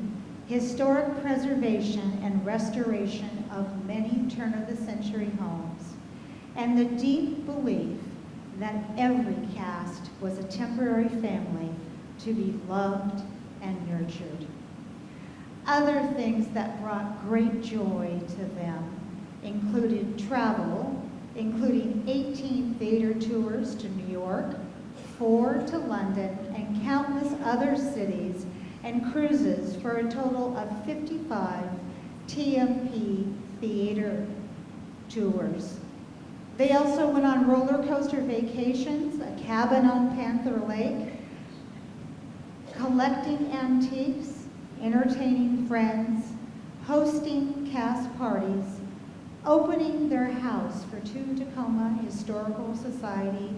historic preservation and restoration of many turn-of-the-century homes, and the deep belief that every cast was a temporary family to be loved and nurtured. Other things that brought great joy to them included travel, including 18 theater tours to New York, 4 to London, and countless other cities, and cruises for a total of 55 TMP theater tours. They also went on roller coaster vacations, a cabin on Panther Lake, collecting antiques, entertaining friends, hosting cast parties, opening their house for 2 Tacoma Historical Society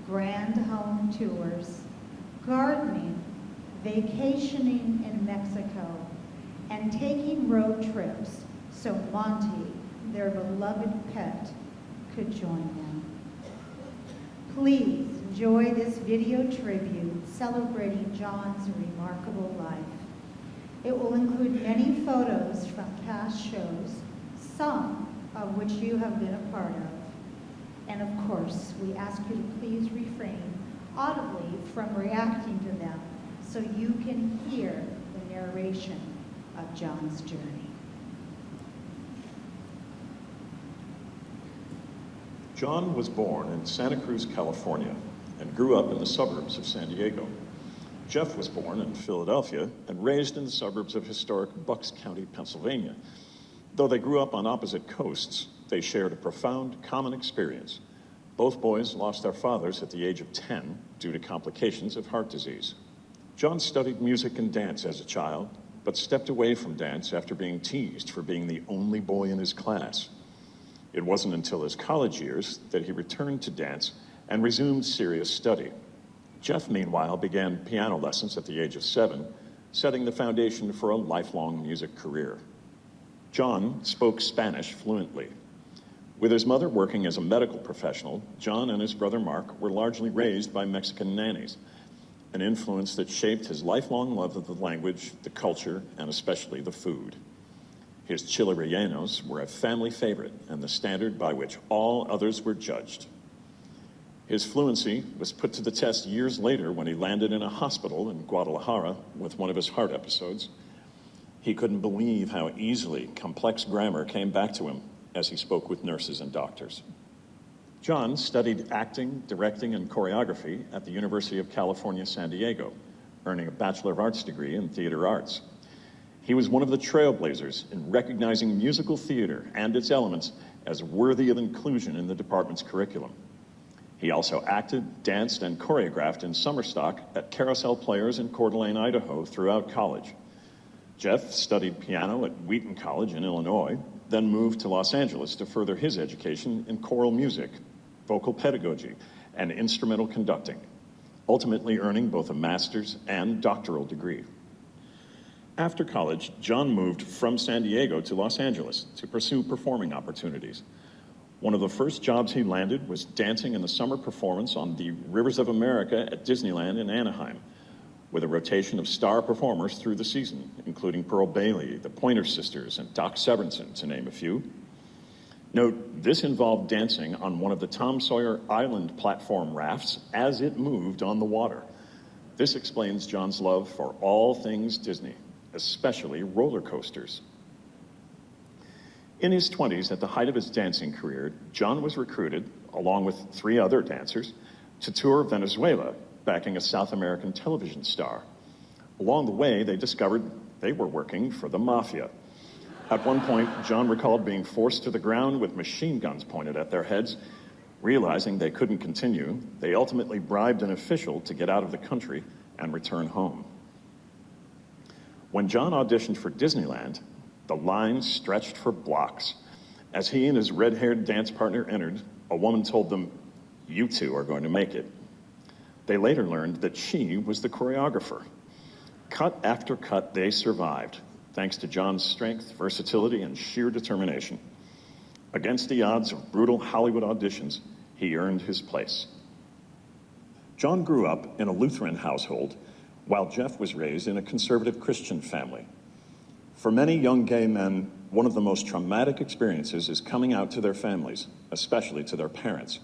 Grand Home Tours, gardening, vacationing in Mexico, and taking road trips so Monty, their beloved pet, could join them. Please enjoy this video tribute celebrating Jon's remarkable life. It will include many photos from past shows, some of which you have been a part of. And of course, we ask you to please refrain audibly from reacting to them so you can hear the narration of Jon's journey. Jon was born in Santa Cruz, California, and grew up in the suburbs of San Diego. Jeff was born in Philadelphia and raised in the suburbs of historic Bucks County, Pennsylvania. Though they grew up on opposite coasts, they shared a profound common experience. Both boys lost their fathers at the age of 10 due to complications of heart disease. Jon studied music and dance as a child, but stepped away from dance after being teased for being the only boy in his class. It wasn't until his college years that he returned to dance and resumed serious study. Jeff, meanwhile, began piano lessons at the age of 7, setting the foundation for a lifelong music career. Jon spoke Spanish fluently. With his mother working as a medical professional, Jon and his brother Mark were largely raised by Mexican nannies, an influence that shaped his lifelong love of the language, the culture, and especially the food. His chile rellenos were a family favorite and the standard by which all others were judged. His fluency was put to the test years later when he landed in a hospital in Guadalajara with one of his heart episodes. He couldn't believe how easily complex grammar came back to him as he spoke with nurses and doctors. Jon studied acting, directing, and choreography at the University of California, San Diego, earning a Bachelor of Arts degree in theater arts. He was one of the trailblazers in recognizing musical theater and its elements as worthy of inclusion in the department's curriculum. He also acted, danced, and choreographed in summer stock at Carousel Players in Coeur d'Alene, Idaho throughout college. Jeff studied piano at Wheaton College in Illinois, then moved to Los Angeles to further his education in choral music, vocal pedagogy, and instrumental conducting, ultimately earning both a master's and doctoral degree. After college, Jon moved from San Diego to Los Angeles to pursue performing opportunities. One of the first jobs he landed was dancing in the summer performance on the Rivers of America at Disneyland in Anaheim, with a rotation of star performers through the season, including Pearl Bailey, the Pointer Sisters, and Doc Severinsen, to name a few. Note, this involved dancing on one of the Tom Sawyer Island platform rafts as it moved on the water. This explains Jon's love for all things Disney, especially roller coasters. In his 20s, at the height of his dancing career, Jon was recruited, along with 3 other dancers, to tour Venezuela, backing a South American television star. Along the way, they discovered they were working for the mafia. At one point, Jon recalled being forced to the ground with machine guns pointed at their heads. Realizing they couldn't continue, they ultimately bribed an official to get out of the country and return home. When Jon auditioned for Disneyland, the line stretched for blocks. As he and his red-haired dance partner entered, a woman told them, "You two are going to make it." They later learned that she was the choreographer. Cut after cut, they survived, thanks to Jon's strength, versatility, and sheer determination. Against the odds of brutal Hollywood auditions, he earned his place. Jon grew up in a Lutheran household, while Jeff was raised in a conservative Christian family. For many young gay men, one of the most traumatic experiences is coming out to their families, especially to their parents.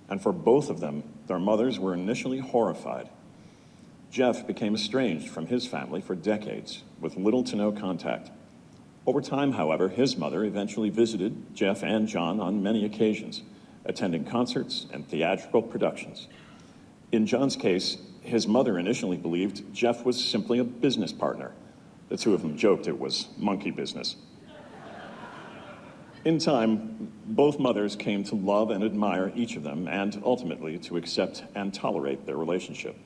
And for both of them, their mothers were initially horrified. Jeff became estranged from his family for decades, with little to no contact. Over time, however, his mother eventually visited Jeff and Jon on many occasions, attending concerts and theatrical productions. In Jon's case, his mother initially believed Jeff was simply a business partner. The two of them joked it was monkey business. In time, both mothers came to love and admire each of them, and ultimately to accept and tolerate their relationship.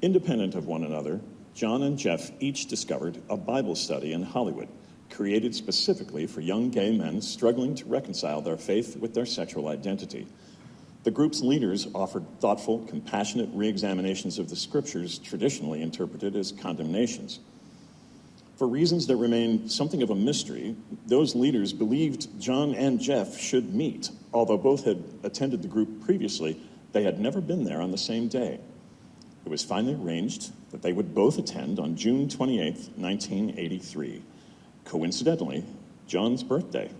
Independent of one another, Jon and Jeff each discovered a Bible study in Hollywood, created specifically for young gay men struggling to reconcile their faith with their sexual identity. The group's leaders offered thoughtful, compassionate re-examinations of the scriptures traditionally interpreted as condemnations. For reasons that remain something of a mystery, those leaders believed Jon and Jeff should meet. Although both had attended the group previously, they had never been there on the same day. It was finally arranged that they would both attend on June 28, 1983, coincidentally, Jon's birthday.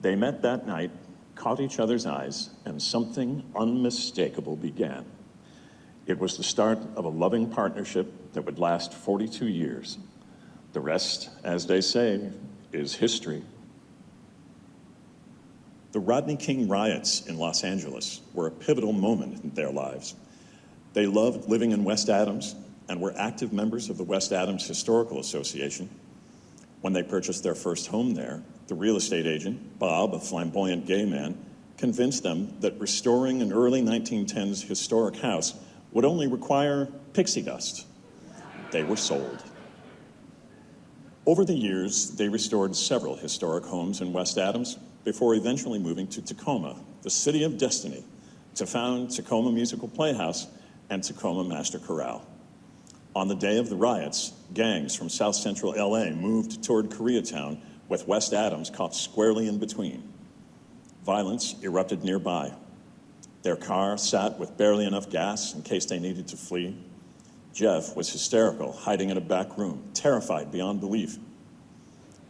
They met that night, caught each other's eyes, and something unmistakable began. It was the start of a loving partnership that would last 42 years. The rest, as they say, is history. The Rodney King riots in Los Angeles were a pivotal moment in their lives. They loved living in West Adams and were active members of the West Adams Historical Association. When they purchased their first home there, the real estate agent, Bob, a flamboyant gay man, convinced them that restoring an early 1910s historic house would only require pixie dust. They were sold. Over the years, they restored several historic homes in West Adams before eventually moving to Tacoma, the city of destiny, to found Tacoma Musical Playhouse and Tacoma Master Chorale. On the day of the riots, gangs from South Central LA moved toward Koreatown, with West Adams caught squarely in between. Violence erupted nearby. Their car sat with barely enough gas in case they needed to flee. Jeff was hysterical, hiding in a back room, terrified beyond belief.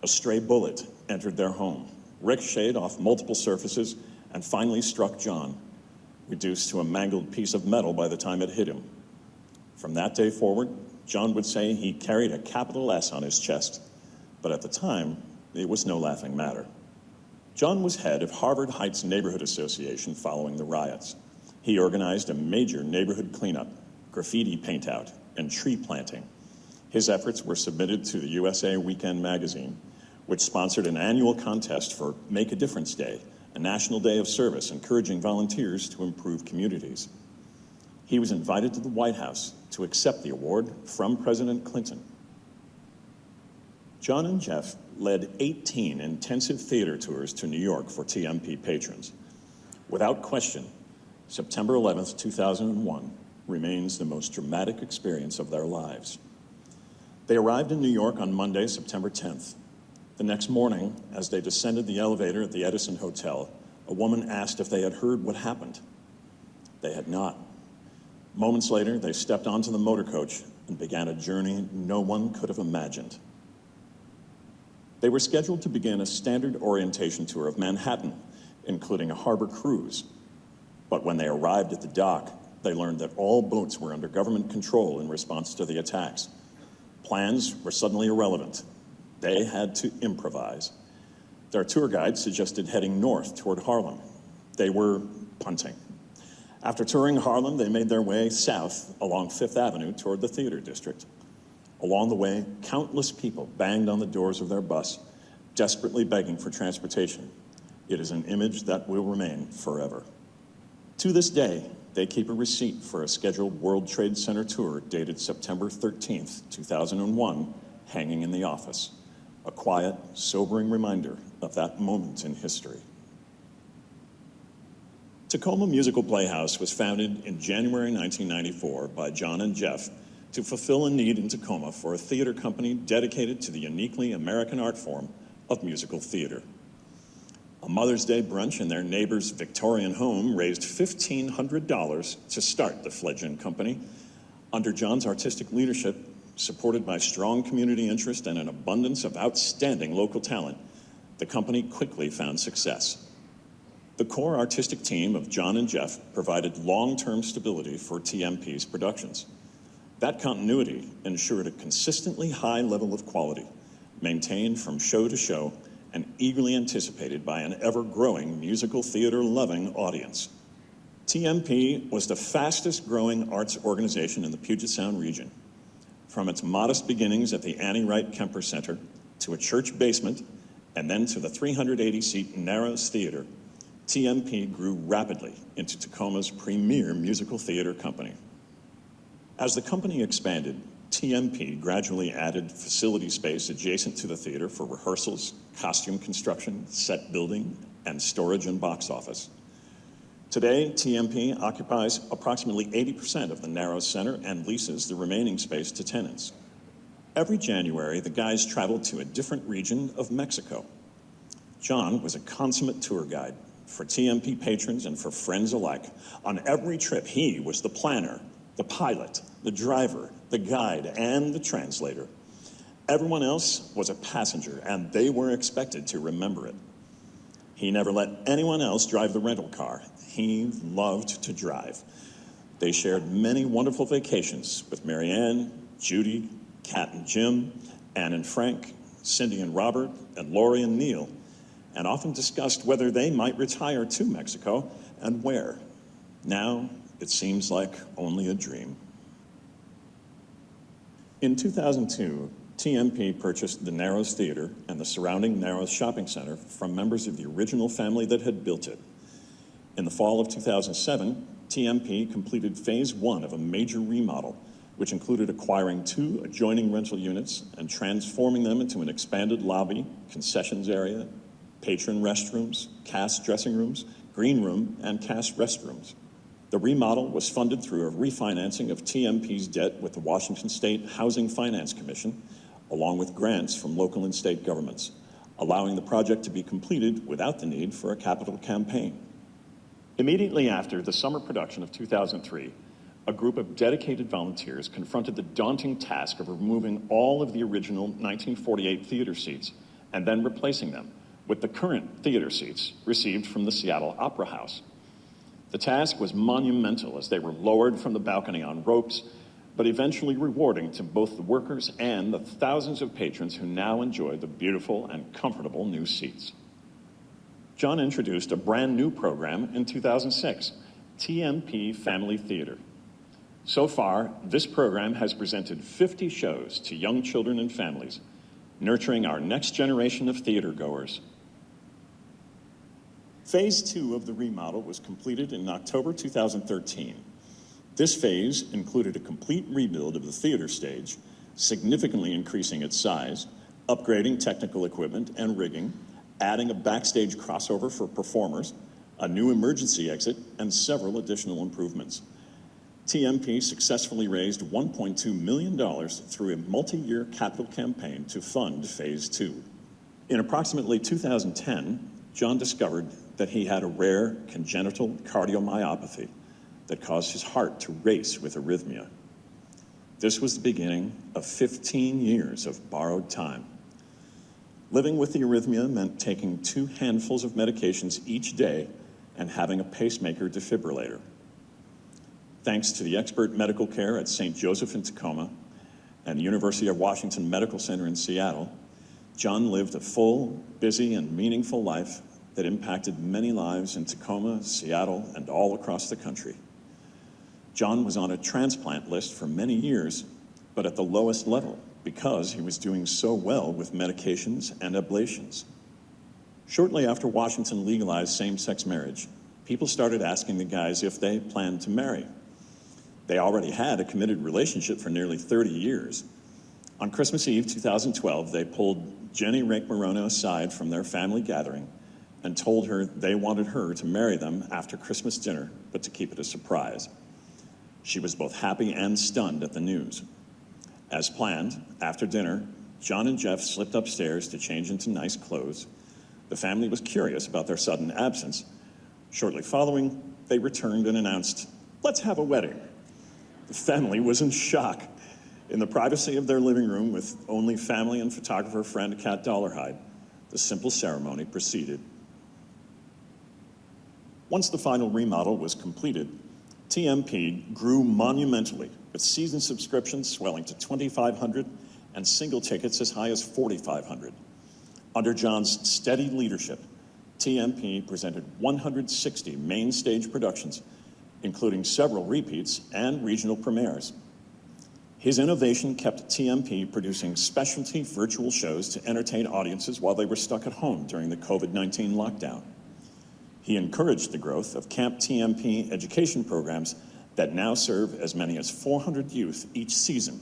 A stray bullet entered their home, ricocheted off multiple surfaces, and finally struck Jon, reduced to a mangled piece of metal by the time it hit him. From that day forward, Jon would say he carried a capital S on his chest, but at the time, it was no laughing matter. Jon was head of Harvard Heights Neighborhood Association following the riots. He organized a major neighborhood cleanup, graffiti paint-out, and tree planting. His efforts were submitted to the USA Weekend magazine, which sponsored an annual contest for Make a Difference Day, a national day of service encouraging volunteers to improve communities. He was invited to the White House to accept the award from President Clinton. Jon and Jeff led 18 intensive theater tours to New York for TMP patrons. Without question, September 11th, 2001 remains the most dramatic experience of their lives. They arrived in New York on Monday, September 10th. The next morning, as they descended the elevator at the Edison Hotel, a woman asked if they had heard what happened. They had not. Moments later, they stepped onto the motor coach and began a journey no one could have imagined. They were scheduled to begin a standard orientation tour of Manhattan, including a harbor cruise. But when they arrived at the dock, they learned that all boats were under government control in response to the attacks. Plans were suddenly irrelevant. They had to improvise. Their tour guide suggested heading north toward Harlem. They were punting. After touring Harlem, they made their way south along Fifth Avenue toward the theater district. Along the way, countless people banged on the doors of their bus, desperately begging for transportation. It is an image that will remain forever. To this day, they keep a receipt for a scheduled World Trade Center tour dated September 13th, 2001, hanging in the office. A quiet, sobering reminder of that moment in history. Tacoma Musical Playhouse was founded in January 1994 by Jon and Jeff to fulfill a need in Tacoma for a theater company dedicated to the uniquely American art form of musical theater. A Mother's Day brunch in their neighbor's Victorian home raised $1,500 to start the fledgling company. Under Jon's artistic leadership, supported by strong community interest and an abundance of outstanding local talent, the company quickly found success. The core artistic team of Jon and Jeff provided long-term stability for TMP's productions. That continuity ensured a consistently high level of quality, maintained from show to show and eagerly anticipated by an ever-growing musical theater-loving audience. TMP was the fastest-growing arts organization in the Puget Sound region. From its modest beginnings at the Annie Wright Kemper Center, to a church basement, and then to the 380-seat Narrows Theater, TMP grew rapidly into Tacoma's premier musical theater company. As the company expanded, TMP gradually added facility space adjacent to the theater for rehearsals, costume construction, set building, and storage and box office. Today, TMP occupies approximately 80% of the Narrows Center and leases the remaining space to tenants. Every January, the guys traveled to a different region of Mexico. Jon was a consummate tour guide for TMP patrons and for friends alike. On every trip, he was the planner, the pilot, the driver, the guide, and the translator. Everyone else was a passenger, and they were expected to remember it. He never let anyone else drive the rental car. He loved to drive. They shared many wonderful vacations with Marianne, Judy, Kat and Jim, Ann and Frank, Cindy and Robert, and Lori and Neil, and often discussed whether they might retire to Mexico and where. Now, it seems like only a dream. In 2002, TMP purchased the Narrows Theater and the surrounding Narrows Shopping Center from members of the original family that had built it. In the fall of 2007, TMP completed phase one of a major remodel, which included acquiring 2 adjoining rental units and transforming them into an expanded lobby, concessions area, patron restrooms, cast dressing rooms, green room, and cast restrooms. The remodel was funded through a refinancing of TMP's debt with the Washington State Housing Finance Commission, along with grants from local and state governments, allowing the project to be completed without the need for a capital campaign. Immediately after the summer production of 2003, a group of dedicated volunteers confronted the daunting task of removing all of the original 1948 theater seats and then replacing them with the current theater seats received from the Seattle Opera House. The task was monumental as they were lowered from the balcony on ropes, but eventually rewarding to both the workers and the thousands of patrons who now enjoy the beautiful and comfortable new seats. Jon introduced a brand new program in 2006, TMP Family Theater. So far, this program has presented 50 shows to young children and families, nurturing our next generation of theatergoers. Phase 2 of the remodel was completed in October 2013. This phase included a complete rebuild of the theater stage, significantly increasing its size, upgrading technical equipment and rigging, adding a backstage crossover for performers, a new emergency exit, and several additional improvements. TMP successfully raised $1.2 million through a multi-year capital campaign to fund Phase 2. In approximately 2010, Jon discovered that he had a rare congenital cardiomyopathy that caused his heart to race with arrhythmia. This was the beginning of 15 years of borrowed time. Living with the arrhythmia meant taking 2 handfuls of medications each day and having a pacemaker defibrillator. Thanks to the expert medical care at St. Joseph in Tacoma and the University of Washington Medical Center in Seattle, Jon lived a full, busy, and meaningful life that impacted many lives in Tacoma, Seattle, and all across the country. Jon was on a transplant list for many years, but at the lowest level because he was doing so well with medications and ablations. Shortly after Washington legalized same-sex marriage, people started asking the guys if they planned to marry. They already had a committed relationship for nearly 30 years. On Christmas Eve 2012, they pulled Jenny Rake Morono aside from their family gathering and told her they wanted her to marry them after Christmas dinner, but to keep it a surprise. She was both happy and stunned at the news. As planned, after dinner, Jon and Jeff slipped upstairs to change into nice clothes. The family was curious about their sudden absence. Shortly following, they returned and announced, "Let's have a wedding." The family was in shock. In the privacy of their living room, with only family and photographer friend Kat Dollarhide, the simple ceremony proceeded. Once the final remodel was completed, TMP grew monumentally, with season subscriptions swelling to 2,500 and single tickets as high as 4,500. Under Jon's steady leadership, TMP presented 160 main stage productions, including several repeats and regional premieres. His innovation kept TMP producing specialty virtual shows to entertain audiences while they were stuck at home during the COVID-19 lockdown. He encouraged the growth of Camp TMP education programs that now serve as many as 400 youth each season.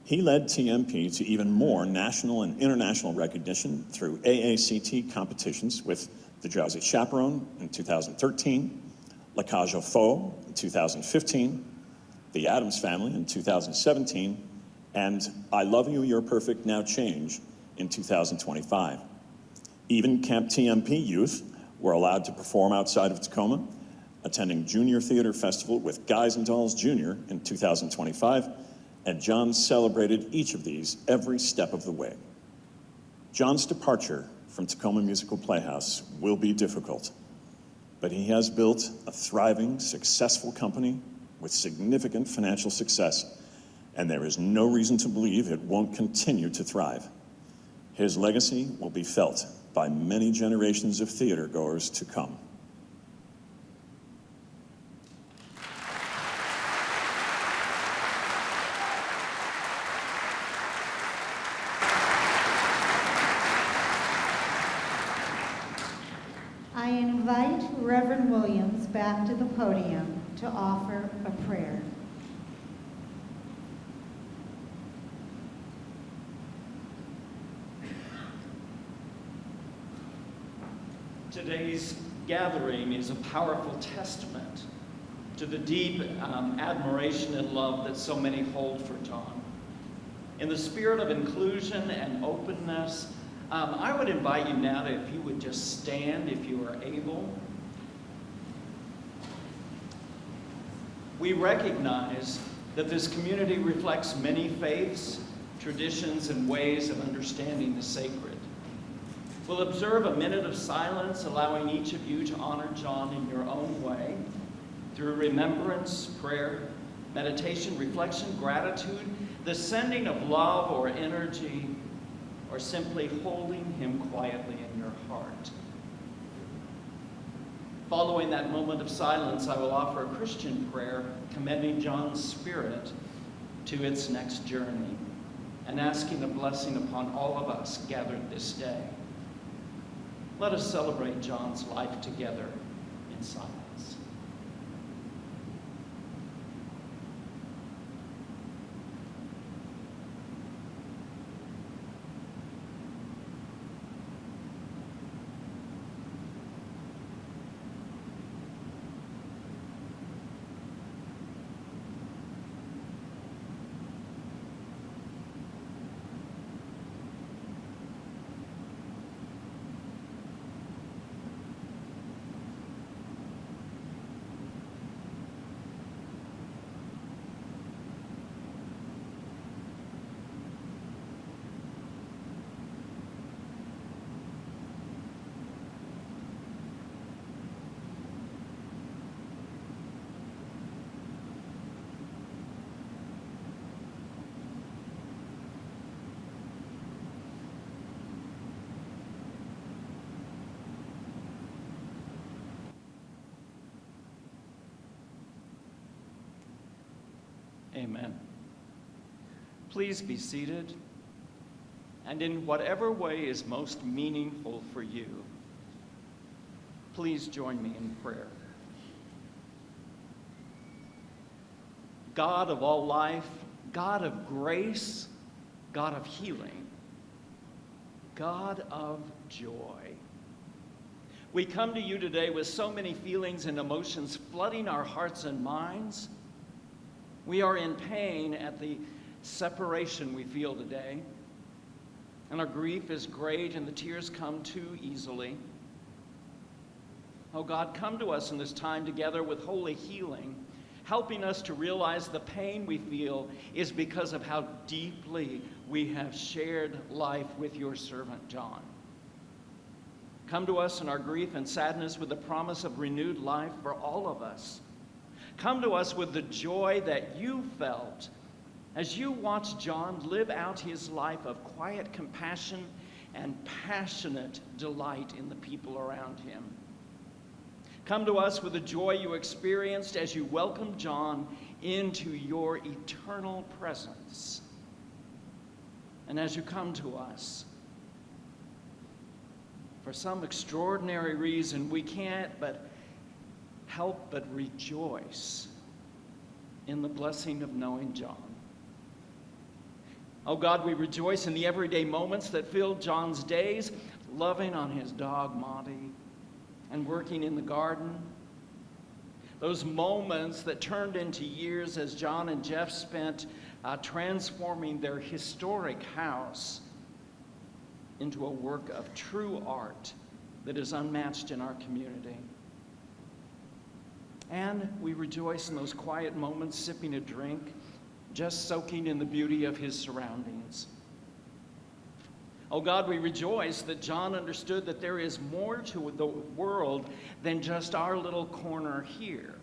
He led TMP to even more national and international recognition through AACT competitions with The Drowsy Chaperone in 2013, La Cage aux Faux in 2015, The Addams Family in 2017, and I Love You, You're Perfect, Now Change in 2025. Even Camp TMP youth were allowed to perform outside of Tacoma, attending Junior Theater Festival with Guys and Dolls Jr. in 2025, and Jon celebrated each of these every step of the way. Jon's departure from Tacoma Musical Playhouse will be difficult, but he has built a thriving, successful company with significant financial success, and there is no reason to believe it won't continue to thrive. His legacy will be felt by many generations of theater goers to come. I invite Reverend Williams back to the podium to offer a prayer. Today's gathering is a powerful testament to the deep admiration and love that so many hold for Jon. In the spirit of inclusion and openness, I would invite you now to, if you would just stand, if you are able. We recognize that this community reflects many faiths, traditions, and ways of understanding the sacred. We'll observe a minute of silence, allowing each of you to honor Jon in your own way, through remembrance, prayer, meditation, reflection, gratitude, the sending of love or energy, or simply holding him quietly in your heart. Following that moment of silence, I will offer a Christian prayer commending Jon's spirit to its next journey and asking a blessing upon all of us gathered this day. Let us celebrate Jon's life together in silence. Amen. Please be seated, and in whatever way is most meaningful for you, Please join me in prayer. God of all life, God of grace, God of healing, God of joy. We come to you today with so many feelings and emotions flooding our hearts and minds. We are in pain at the separation we feel today, and our grief is great and the tears come too easily. Oh God, come to us in this time together with holy healing, helping us to realize the pain we feel is because of how deeply we have shared life with your servant John. Come to us in our grief and sadness with the promise of renewed life for all of us. Come to us with the joy that you felt as you watched John live out his life of quiet compassion and passionate delight in the people around him. Come to us with the joy you experienced as you welcomed John into your eternal presence. And as you come to us, for some extraordinary reason, we can't but help but rejoice in the blessing of knowing John. Oh God, we rejoice in the everyday moments that filled John's days, loving on his dog Monty and working in the garden. Those moments that turned into years as John and Jeff spent transforming their historic house into a work of true art that is unmatched in our community. And we rejoice in those quiet moments, sipping a drink, just soaking in the beauty of his surroundings. Oh God, we rejoice that John understood that there is more to the world than just our little corner here.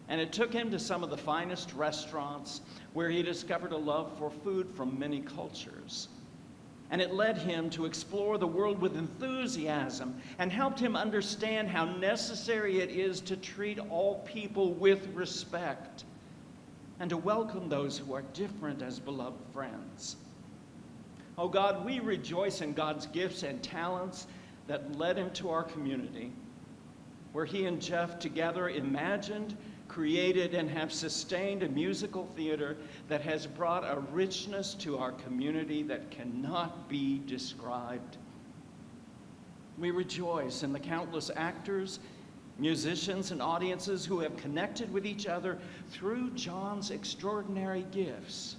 And it took him to some of the finest restaurants where he discovered a love for food from many cultures. And it led him to explore the world with enthusiasm and helped him understand how necessary it is to treat all people with respect and to welcome those who are different as beloved friends. Oh God, we rejoice in God's gifts and talents that led him to our community, where he and Jeff together imagined, created, and have sustained a musical theater that has brought a richness to our community that cannot be described. We rejoice in the countless actors, musicians, and audiences who have connected with each other through John's extraordinary gifts.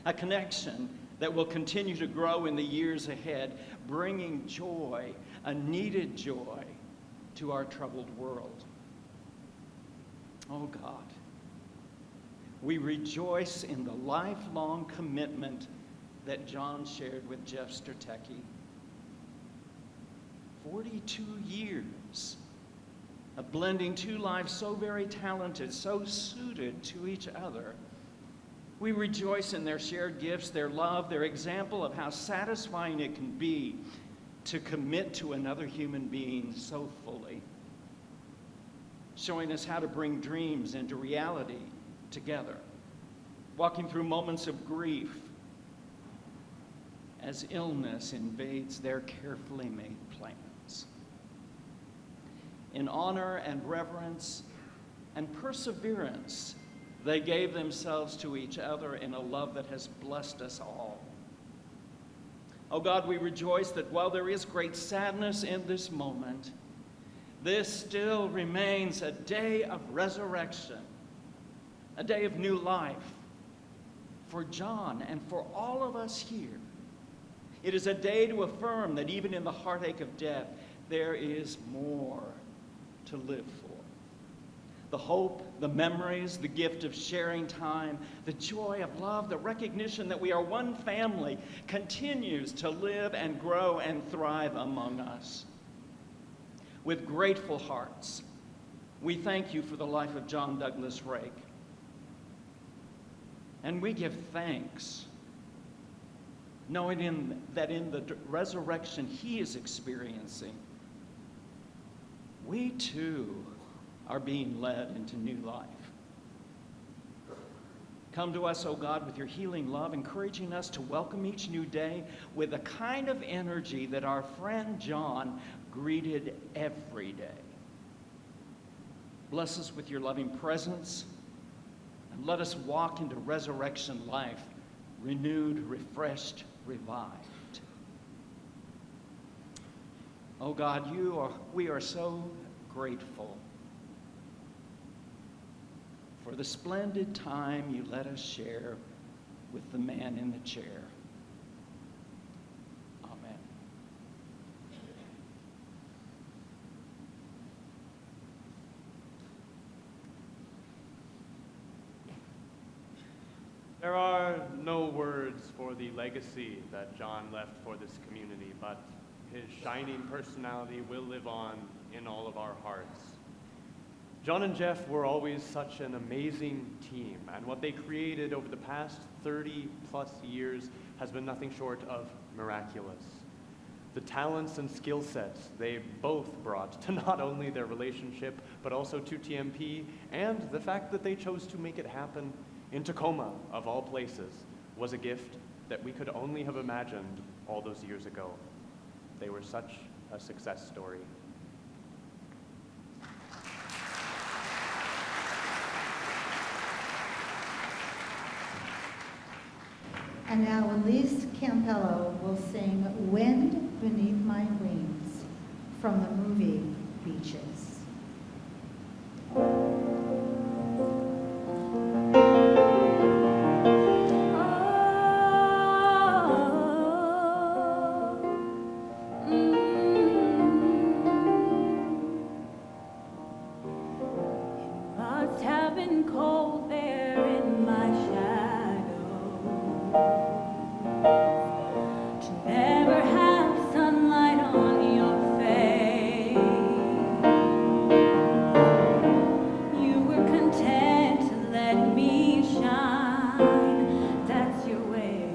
A connection that will continue to grow in the years ahead, bringing joy, a needed joy, to our troubled world. Oh God, we rejoice in the lifelong commitment that John shared with Jeff Stertecki. 42 years of blending two lives so very talented, so suited to each other. We rejoice in their shared gifts, their love, their example of how satisfying it can be to commit to another human being so fully, showing us how to bring dreams into reality together, walking through moments of grief as illness invades their carefully made plans. In honor and reverence and perseverance, they gave themselves to each other in a love that has blessed us all. Oh God, we rejoice that while there is great sadness in this moment, this still remains a day of resurrection, a day of new life for John and for all of us here. It is a day to affirm that even in the heartache of death, there is more to live for. The hope, the memories, the gift of sharing time, the joy of love, the recognition that we are one family continues to live and grow and thrive among us. With grateful hearts, we thank you for the life of Jon Douglas Rake. And we give thanks, knowing that in the resurrection he is experiencing, we too are being led into new life. Come to us, O God, with your healing love, encouraging us to welcome each new day with the kind of energy that our friend John greeted every day. Bless us with your loving presence, and let us walk into resurrection life, renewed, refreshed, revived. Oh God, we are so grateful for the splendid time you let us share with the man in the chair. Amen. There are no words for the legacy that Jon left for this community, but his shining personality will live on in all of our hearts. Jon and Jeff were always such an amazing team, and what they created over the past 30 plus years has been nothing short of miraculous. The talents and skill sets they both brought to not only their relationship, but also to TMP, and the fact that they chose to make it happen in Tacoma, of all places, was a gift that we could only have imagined all those years ago. They were such a success story. And now Elise Campello will sing Wind Beneath My Wings from the movie Beaches. Must have been cold there in my to never have sunlight on your face. You were content to let me shine, that's your way.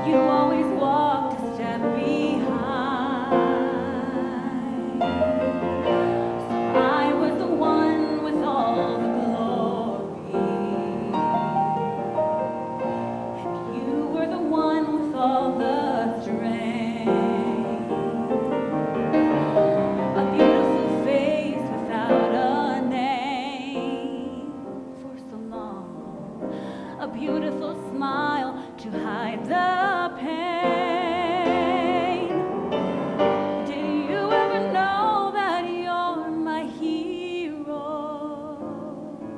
You always walked a step behind. So I was the one with all the all the strength. A beautiful face without a name for so long. A beautiful smile to hide the pain. Did you ever know that you're my hero?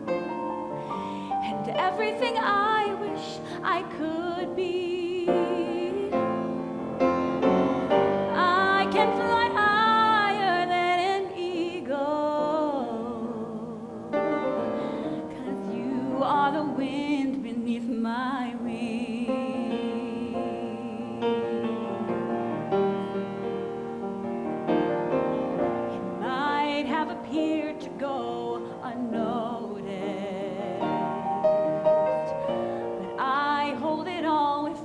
And everything I wish I could be. I can fly higher than an eagle, 'cause you are the wind beneath my wings. It might have appeared to go unnoticed, but I hold it all with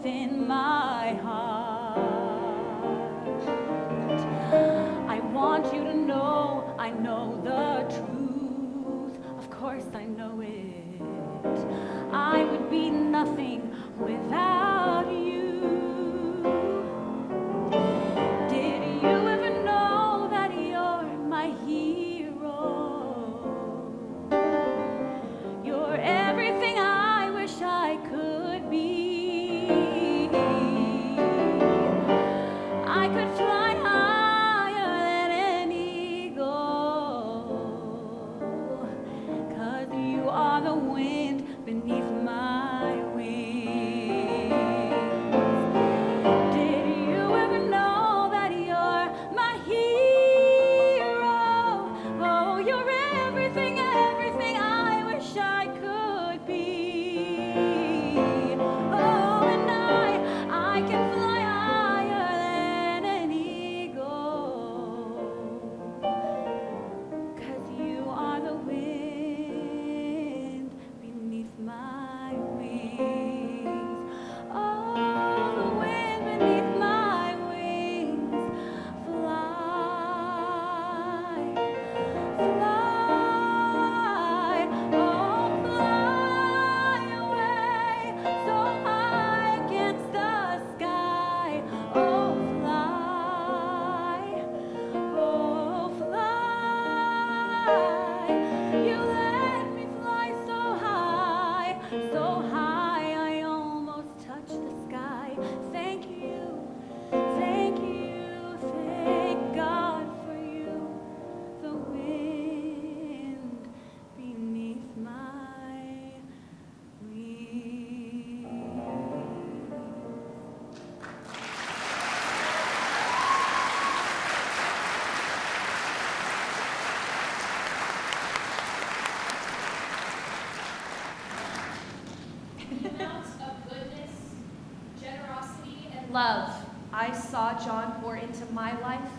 saw Jon pour into my life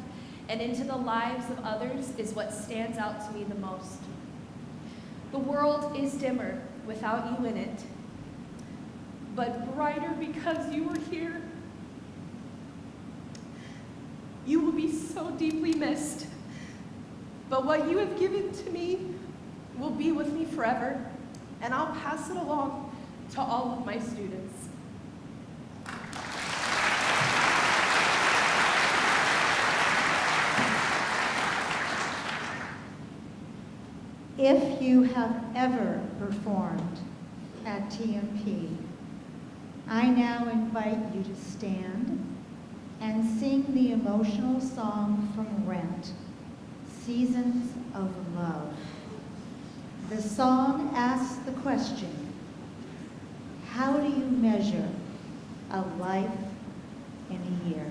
and into the lives of others is what stands out to me the most. The world is dimmer without you in it, but brighter because you were here. You will be so deeply missed, but what you have given to me will be with me forever, and I'll pass it along to all of my students. If you have ever performed at TMP, I now invite you to stand and sing the emotional song from Rent, Seasons of Love. The song asks the question, how do you measure a life in a year?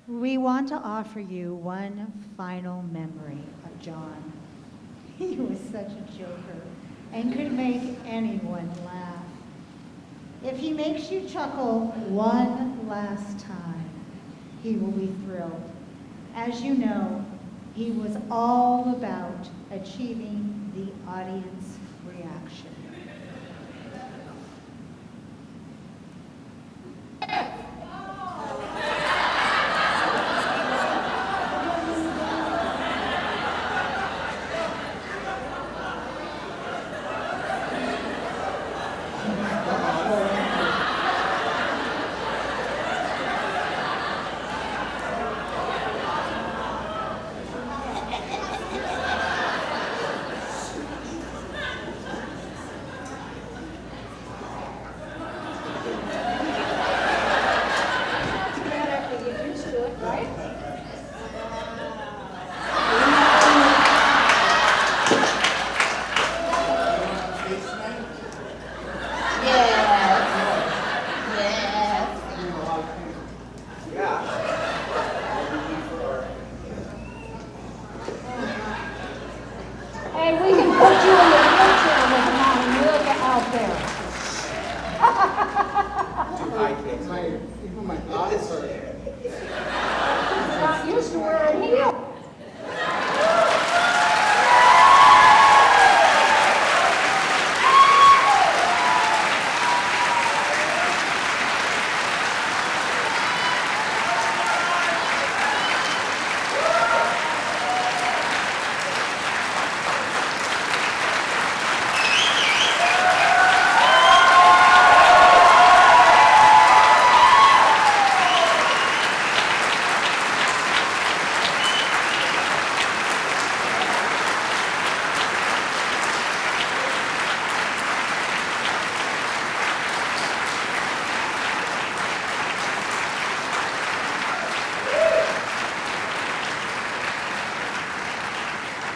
We want to offer you one final memory of Jon. He was such a joker and could make anyone laugh. If he makes you chuckle one last time, he will be thrilled. As you know, he was all about achieving the audience reaction. I can't. Even my thighs hurt. Not used to wearing heels.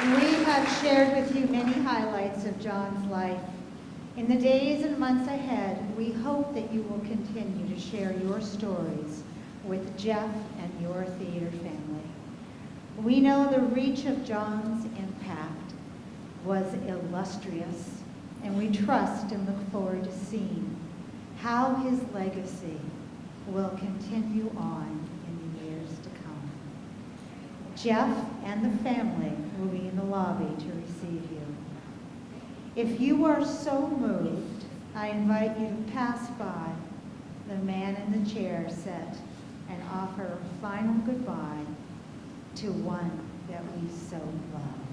We have shared with you many highlights of John's life. In the days and months ahead, we hope that you will continue to share your stories with Jeff and your theater family. We know the reach of John's impact was illustrious, and we trust and look forward to seeing how his legacy will continue on in the years to come. Jeff and the family will be in the lobby to receive you. If you are so moved, I invite you to pass by the man in the chair set and offer a final goodbye to one that we so love.